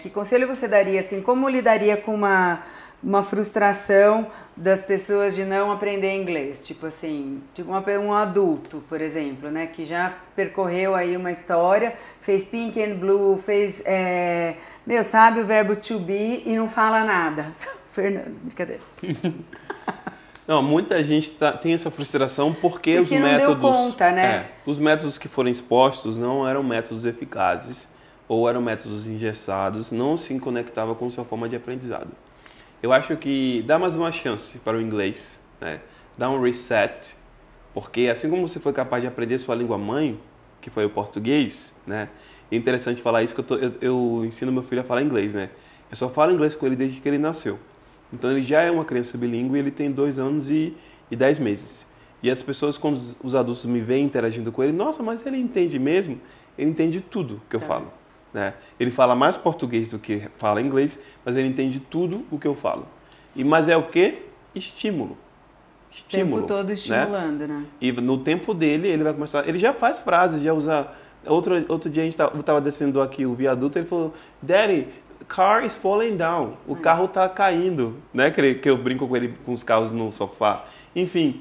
Speaker 1: que conselho você daria, assim, como lidaria com uma frustração das pessoas de não aprender inglês? Tipo assim, um adulto, por exemplo, né? Que já percorreu aí uma história, fez Pink and Blue, sabe o verbo to be e não fala nada. Fernando, brincadeira.
Speaker 2: Não, muita gente tem essa frustração porque os
Speaker 1: não
Speaker 2: métodos...
Speaker 1: deu conta, né?
Speaker 2: Os métodos que foram expostos não eram métodos eficazes ou eram métodos engessados, não se conectava com sua forma de aprendizado. Eu acho que dá mais uma chance para o inglês, né? Dá um reset, porque assim como você foi capaz de aprender sua língua mãe, que foi o português, né? É interessante falar isso, que eu ensino meu filho a falar inglês, né? Eu só falo inglês com ele desde que ele nasceu. Então ele já é uma criança bilíngue, ele tem 2 anos e 10 meses. E as pessoas, quando os adultos me veem interagindo com ele, nossa, mas ele entende mesmo? Ele entende tudo que eu falo. Né? Ele fala mais português do que fala inglês, mas ele entende tudo o que eu falo. Mas é o quê? Estímulo.
Speaker 1: O tempo todo estimulando, né?
Speaker 2: E no tempo dele, ele vai começar... Ele já faz frases, já usa Outro dia eu tava descendo aqui o viaduto, ele falou, Daddy, car is falling down. O carro tá caindo, né? Que eu brinco com ele com os carros no sofá. Enfim,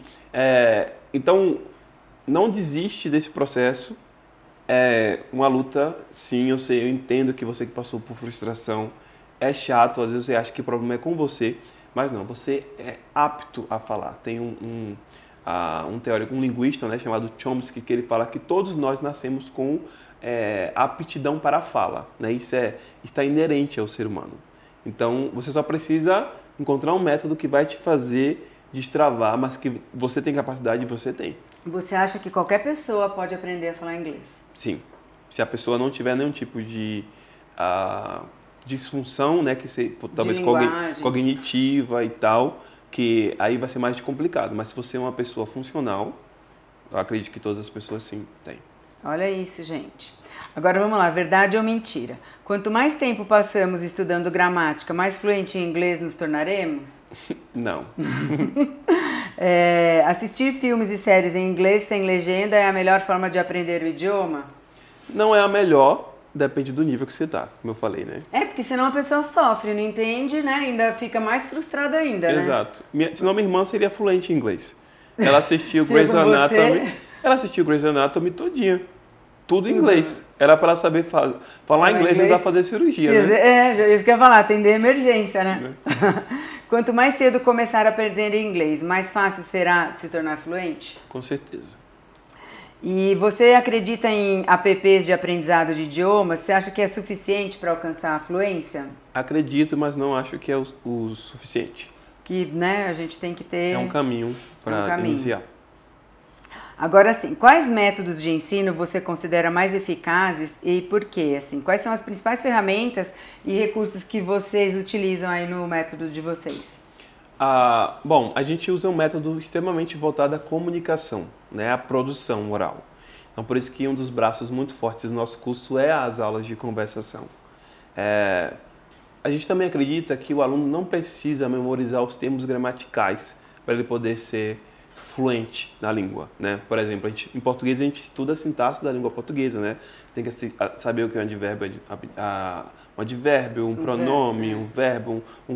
Speaker 2: então não desiste desse processo. É uma luta, sim, eu sei, eu entendo que você que passou por frustração é chato, às vezes você acha que o problema é com você, mas não, você é apto a falar. Tem um teórico, um linguista, né, chamado Chomsky, que ele fala que todos nós nascemos com aptidão para a fala, né? Isso está inerente ao ser humano. Então, você só precisa encontrar um método que vai te fazer destravar, mas que você tem capacidade, você tem.
Speaker 1: Você acha que qualquer pessoa pode aprender a falar inglês?
Speaker 2: Sim. Se a pessoa não tiver nenhum tipo de disfunção, né, talvez cognitiva e tal, que aí vai ser mais complicado. Mas se você é uma pessoa funcional, eu acredito que todas as pessoas sim têm.
Speaker 1: Olha isso, gente. Agora vamos lá, verdade ou mentira? Quanto mais tempo passamos estudando gramática, mais fluente em inglês nos tornaremos?
Speaker 2: Não.
Speaker 1: Assistir filmes e séries em inglês sem legenda é a melhor forma de aprender o idioma?
Speaker 2: Não é a melhor, depende do nível que você tá, como eu falei, né?
Speaker 1: Porque senão a pessoa sofre, não entende, né? Ainda fica mais frustrada ainda, né?
Speaker 2: Exato. Senão minha irmã seria fluente em inglês. Ela assistiu Grey's Anatomy. Ela assistiu Grey's Anatomy todinha. Tudo em inglês. Era para ela saber falar inglês e dar pra fazer cirurgia, né?
Speaker 1: Isso que eu ia falar, atender emergência, né? Quanto mais cedo começar a aprender inglês, mais fácil será se tornar fluente?
Speaker 2: Com certeza.
Speaker 1: E você acredita em apps de aprendizado de idiomas? Você acha que é suficiente para alcançar a fluência?
Speaker 2: Acredito, mas não acho que é o suficiente.
Speaker 1: Que, né, a gente tem que ter...
Speaker 2: É um caminho para iniciar.
Speaker 1: Agora, assim, quais métodos de ensino você considera mais eficazes e por quê? Assim, quais são as principais ferramentas e recursos que vocês utilizam aí no método de vocês?
Speaker 2: Bom, a gente usa um método extremamente voltado à comunicação, né, à produção oral. Então, por isso que um dos braços muito fortes do nosso curso é as aulas de conversação. A gente também acredita que o aluno não precisa memorizar os termos gramaticais para ele poder ser fluente na língua, né? Por exemplo, em português a gente estuda a sintaxe da língua portuguesa, né? Tem que saber o que é um advérbio, um pronome, um verbo, um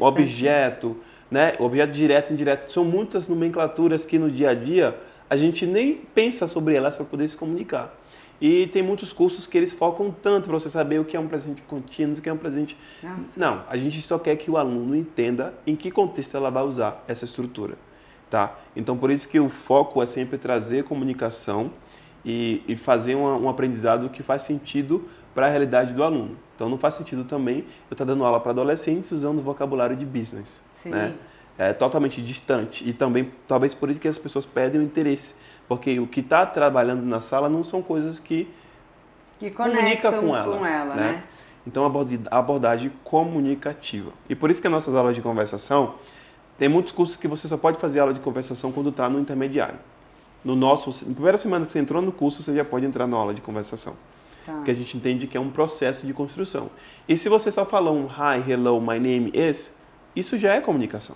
Speaker 2: objeto, né? Objeto direto e indireto. São muitas nomenclaturas que no dia a dia a gente nem pensa sobre elas para poder se comunicar. E tem muitos cursos que eles focam tanto para você saber o que é um presente contínuo, o que é um presente... Nossa. Não, a gente só quer que o aluno entenda em que contexto ela vai usar essa estrutura. Tá? Então, por isso que o foco é sempre trazer comunicação e fazer um aprendizado que faz sentido para a realidade do aluno. Então, não faz sentido também eu estar dando aula para adolescentes usando o vocabulário de business. Sim. Né? É totalmente distante e também, talvez por isso que as pessoas perdem o interesse, porque o que está trabalhando na sala não são coisas que comunicam com ela, né? Então, a abordagem comunicativa. E por isso que as nossas aulas de conversação... Tem muitos cursos que você só pode fazer aula de conversação quando está no intermediário. Na primeira semana que você entrou no curso, você já pode entrar na aula de conversação. Tá. Porque a gente entende que é um processo de construção. E se você só falar um hi, hello, my name is, isso já é comunicação.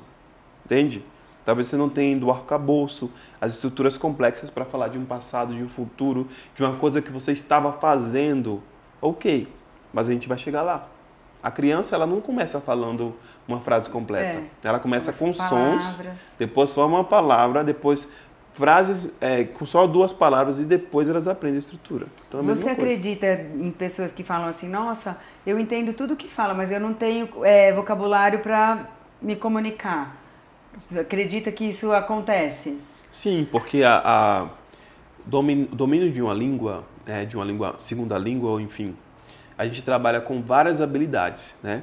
Speaker 2: Entende? Talvez você não tenha do arcabouço, as estruturas complexas para falar de um passado, de um futuro, de uma coisa que você estava fazendo. Ok, mas a gente vai chegar lá. A criança, ela não começa falando uma frase completa. Ela começa com sons, depois forma uma palavra, depois frases com só 2 palavras e depois elas aprendem a estrutura. Então,
Speaker 1: você acredita em pessoas que falam assim, nossa, eu entendo tudo que fala, mas eu não tenho vocabulário para me comunicar. Você acredita que isso acontece?
Speaker 2: Sim, porque domínio de uma língua, segunda língua, ou enfim, a gente trabalha com várias habilidades, né?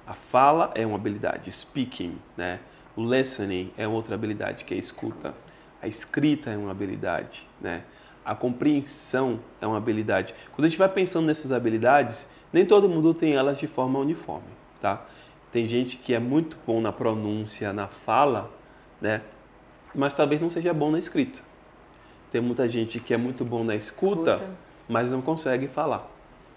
Speaker 2: A fala é uma habilidade, speaking, né? O listening é outra habilidade, que é a escuta. A escrita é uma habilidade, né? A compreensão é uma habilidade. Quando a gente vai pensando nessas habilidades, nem todo mundo tem elas de forma uniforme, tá? Tem gente que é muito bom na pronúncia, na fala, né? Mas talvez não seja bom na escrita. Tem muita gente que é muito bom na escuta. Mas não consegue falar.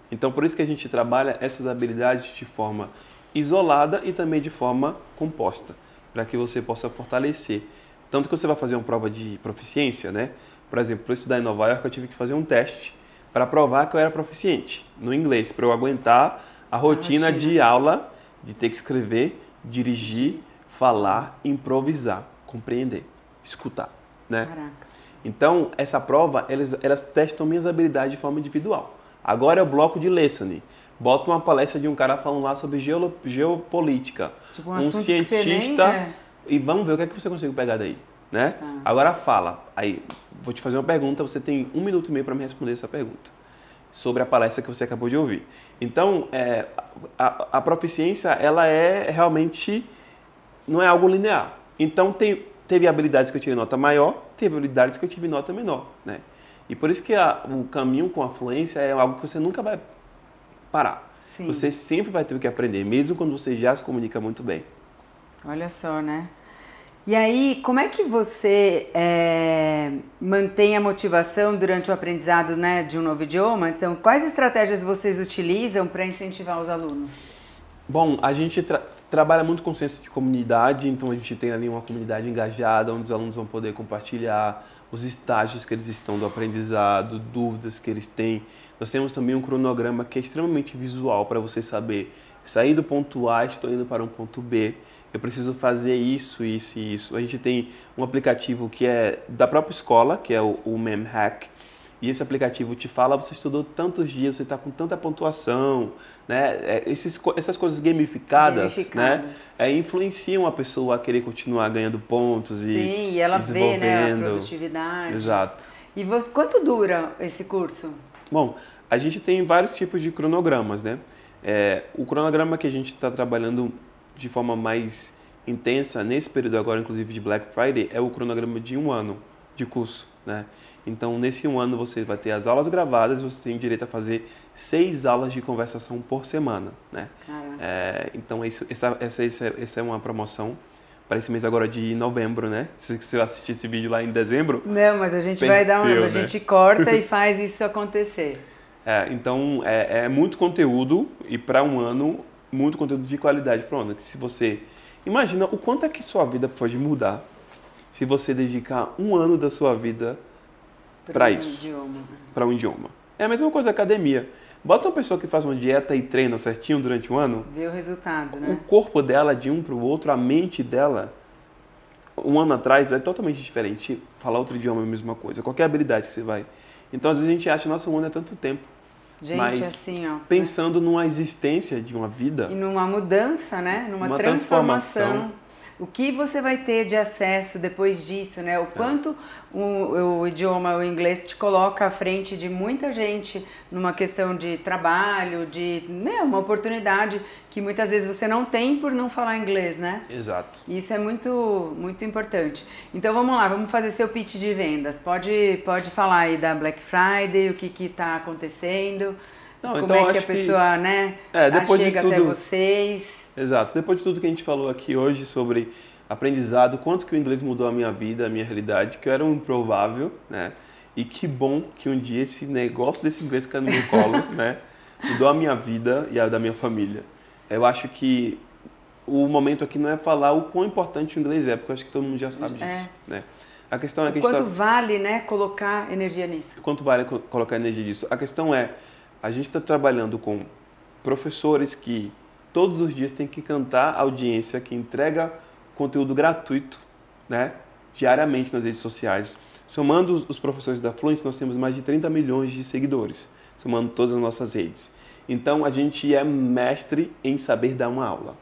Speaker 2: Então, por isso que a gente trabalha essas habilidades de forma isolada e também de forma composta, para que você possa fortalecer. Tanto que você vai fazer uma prova de proficiência, né? Por exemplo, para estudar em Nova York, eu tive que fazer um teste para provar que eu era proficiente no inglês, para eu aguentar a rotina de aula, de ter que escrever, dirigir, falar, improvisar, compreender, escutar, né?
Speaker 1: Caraca.
Speaker 2: Então, essa prova, elas testam minhas habilidades de forma individual. Agora é o bloco de listening. Bota uma palestra de um cara falando lá sobre geopolítica.
Speaker 1: Tipo
Speaker 2: um cientista. E vamos ver o que é que você consegue pegar daí, né?
Speaker 1: Tá.
Speaker 2: Agora fala. Aí, vou te fazer uma pergunta, você tem 1 minuto e meio para me responder essa pergunta. Sobre a palestra que você acabou de ouvir. Então, a proficiência, ela é realmente... Não é algo linear. Então, teve habilidades que eu tirei nota maior, teve habilidades que eu tive nota menor, né? E por isso que o caminho com a fluência é algo que você nunca vai parar.
Speaker 1: Sim.
Speaker 2: Você sempre vai ter o que aprender, mesmo quando você já se comunica muito bem.
Speaker 1: Olha só, né? E aí, como é que você mantém a motivação durante o aprendizado, né, de um novo idioma? Então, quais estratégias vocês utilizam para incentivar os alunos?
Speaker 2: Bom, a gente trabalha muito com o senso de comunidade, então a gente tem ali uma comunidade engajada, onde os alunos vão poder compartilhar os estágios que eles estão do aprendizado, dúvidas que eles têm. Nós temos também um cronograma que é extremamente visual para você saber, sair do ponto A, estou indo para um ponto B, eu preciso fazer isso, isso e isso. A gente tem um aplicativo que é da própria escola, que é o MemHack, e esse aplicativo te fala, você estudou tantos dias, você está com tanta pontuação, né? Essas coisas gamificadas, né? Influenciam a pessoa a querer continuar ganhando pontos
Speaker 1: Sim, e ela vê, né, a produtividade.
Speaker 2: Exato.
Speaker 1: E quanto dura esse curso?
Speaker 2: Bom, a gente tem vários tipos de cronogramas, né? O cronograma que a gente está trabalhando de forma mais intensa nesse período agora, inclusive de Black Friday, é o cronograma de 1 ano de curso, né? Então, nesse 1 ano você vai ter as aulas gravadas, você tem direito a fazer 6 aulas de conversação por semana, né? Então, essa é uma promoção para esse mês agora de novembro, né? Se eu assistir esse vídeo lá em dezembro...
Speaker 1: Não, mas a gente vai dar uma... A gente corta e faz isso acontecer.
Speaker 2: Então, é muito conteúdo e para 1 ano, muito conteúdo de qualidade para 1 ano. Se você... Imagina o quanto é que sua vida pode mudar se você dedicar 1 ano da sua vida para isso, para um idioma. É a mesma coisa da academia. Bota uma pessoa que faz uma dieta e treina certinho durante 1 ano.
Speaker 1: Vê o resultado, né?
Speaker 2: O corpo dela, de um para o outro, a mente dela, 1 ano atrás, é totalmente diferente. Falar outro idioma é a mesma coisa. Qualquer habilidade que você vai. Então, às vezes a gente acha, nossa, 1 ano é tanto tempo.
Speaker 1: Gente,
Speaker 2: mas
Speaker 1: assim, ó,
Speaker 2: pensando numa existência de uma vida.
Speaker 1: E numa mudança, né? Numa transformação. O que você vai ter de acesso depois disso, né? O quanto o idioma, o inglês, te coloca à frente de muita gente numa questão de trabalho, de uma oportunidade que muitas vezes você não tem por não falar inglês, né?
Speaker 2: Exato.
Speaker 1: E isso é muito, muito importante. Então vamos lá, vamos fazer seu pitch de vendas. Pode falar aí da Black Friday, o que está acontecendo, como é que a pessoa, né, chega até vocês.
Speaker 2: Exato. Depois de tudo que a gente falou aqui hoje sobre aprendizado, quanto que o inglês mudou a minha vida, a minha realidade, que eu era um improvável, né? E que bom que um dia esse negócio desse inglês caiu no meu colo, né? Mudou a minha vida e a da minha família. Eu acho que o momento aqui não é falar o quão importante o inglês é, porque eu acho que todo mundo já sabe disso, né? A questão é que
Speaker 1: quanto vale, né, colocar energia nisso?
Speaker 2: Quanto vale colocar energia nisso? A questão é, a gente está trabalhando com professores que todos os dias tem que cantar a audiência que entrega conteúdo gratuito, né, diariamente nas redes sociais. Somando os professores da Fluency, nós temos mais de 30 milhões de seguidores, somando todas as nossas redes. Então, a gente é mestre em saber dar uma aula,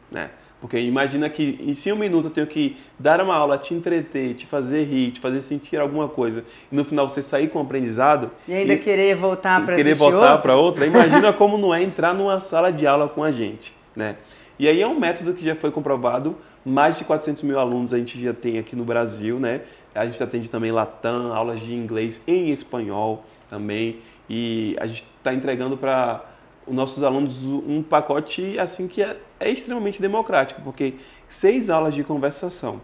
Speaker 2: né? Porque imagina que em 5 minutos eu tenho que dar uma aula, te entreter, te fazer rir, te fazer sentir alguma coisa, e no final você sair com um aprendizado...
Speaker 1: E ainda querer voltar para assistir
Speaker 2: querer voltar para outra. Imagina como não é entrar numa sala de aula com a gente, né? E aí é um método que já foi comprovado, mais de 400 mil alunos a gente já tem aqui no Brasil, né? A gente atende também Latam, aulas de inglês em espanhol também, e a gente está entregando para os nossos alunos um pacote assim que é extremamente democrático, porque 6 aulas de conversação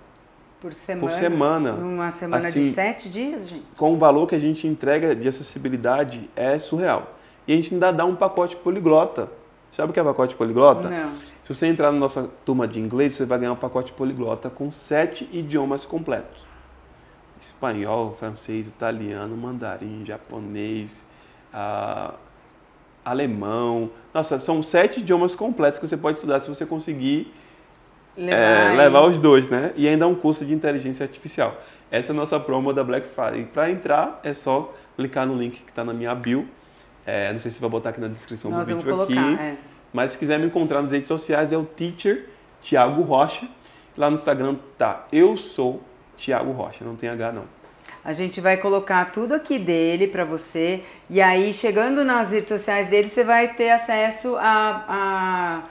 Speaker 1: por semana. Numa semana
Speaker 2: assim,
Speaker 1: de 7 dias, gente.
Speaker 2: Com o valor que a gente entrega de acessibilidade é surreal. E a gente ainda dá um pacote poliglota. Sabe o que é pacote poliglota?
Speaker 1: Não.
Speaker 2: Se você entrar na nossa turma de inglês, você vai ganhar um pacote poliglota com 7 idiomas completos. Espanhol, francês, italiano, mandarim, japonês, alemão. Nossa, são 7 idiomas completos que você pode estudar se você conseguir levar os 2, né? E ainda um curso de inteligência artificial. Essa é a nossa promo da Black Friday. Para entrar, é só clicar no link que está na minha bio. Não sei se vai botar aqui na descrição do vídeo aqui. Mas se quiser me encontrar nas redes sociais, é o Teacher Thiago Rocha. Lá no Instagram tá Eu Sou Thiago Rocha, não tem H não.
Speaker 1: A gente vai colocar tudo aqui dele para você. E aí, chegando nas redes sociais dele, você vai ter acesso a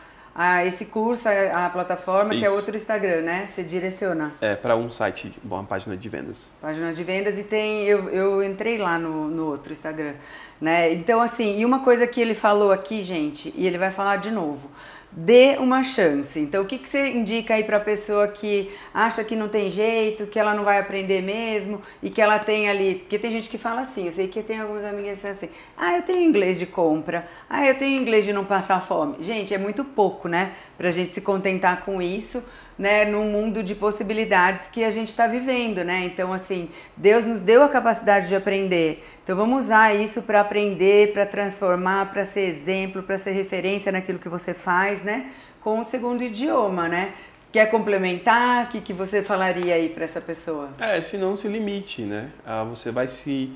Speaker 1: esse curso, a plataforma, isso, que é outro Instagram, né? Você direciona.
Speaker 2: Para um site, uma página de vendas.
Speaker 1: Página de vendas, e tem, eu entrei lá no outro Instagram, né? Então, assim, e uma coisa que ele falou aqui, gente, e ele vai falar de novo: dê uma chance. Então, o que você indica aí para a pessoa que acha que não tem jeito, que ela não vai aprender mesmo e que ela tem ali... Porque tem gente que fala assim, eu sei que tem algumas amigas que falam assim, eu tenho inglês de compra, eu tenho inglês de não passar fome. Gente, é muito pouco, né? Pra gente se contentar com isso, né? Num mundo de possibilidades que a gente está vivendo, né? Então, assim, Deus nos deu a capacidade de aprender. Então, vamos usar isso para aprender, para transformar, para ser exemplo, para ser referência naquilo que você faz, né? Com o segundo idioma, né? Quer complementar? O que você falaria aí para essa pessoa?
Speaker 2: Se não se limite, né? Você vai se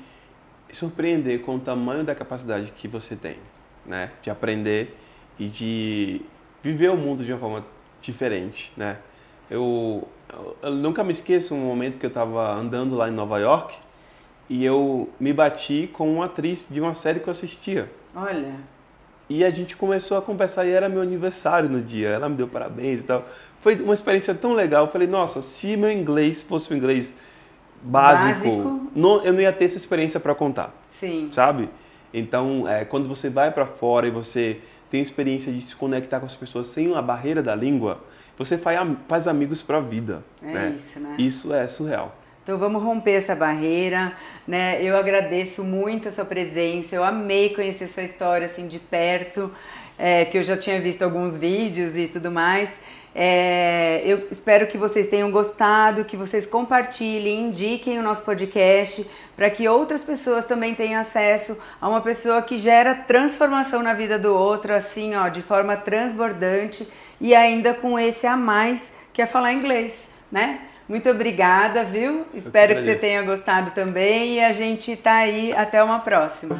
Speaker 2: surpreender com o tamanho da capacidade que você tem, né? De aprender e de viver o mundo de uma forma diferente, né? Eu nunca me esqueço um momento que eu estava andando lá em Nova York e eu me bati com uma atriz de uma série que eu assistia.
Speaker 1: Olha.
Speaker 2: E a gente começou a conversar e era meu aniversário no dia. Ela me deu parabéns e tal. Foi uma experiência tão legal. Eu falei, nossa, se meu inglês fosse um inglês básico. Eu não ia ter essa experiência para contar.
Speaker 1: Sim.
Speaker 2: Sabe? Então, quando você vai para fora e você tem a experiência de se conectar com as pessoas sem a barreira da língua, você faz amigos para a vida.
Speaker 1: Isso, né?
Speaker 2: Isso é surreal.
Speaker 1: Então vamos romper essa barreira, né? Eu agradeço muito a sua presença, eu amei conhecer sua história assim de perto, que eu já tinha visto alguns vídeos e tudo mais. Eu espero que vocês tenham gostado, que vocês compartilhem, indiquem o nosso podcast para que outras pessoas também tenham acesso a uma pessoa que gera transformação na vida do outro, assim, ó, de forma transbordante e ainda com esse a mais que é falar inglês, né? Muito obrigada, viu? Espero que você tenha gostado também e a gente tá aí até uma próxima.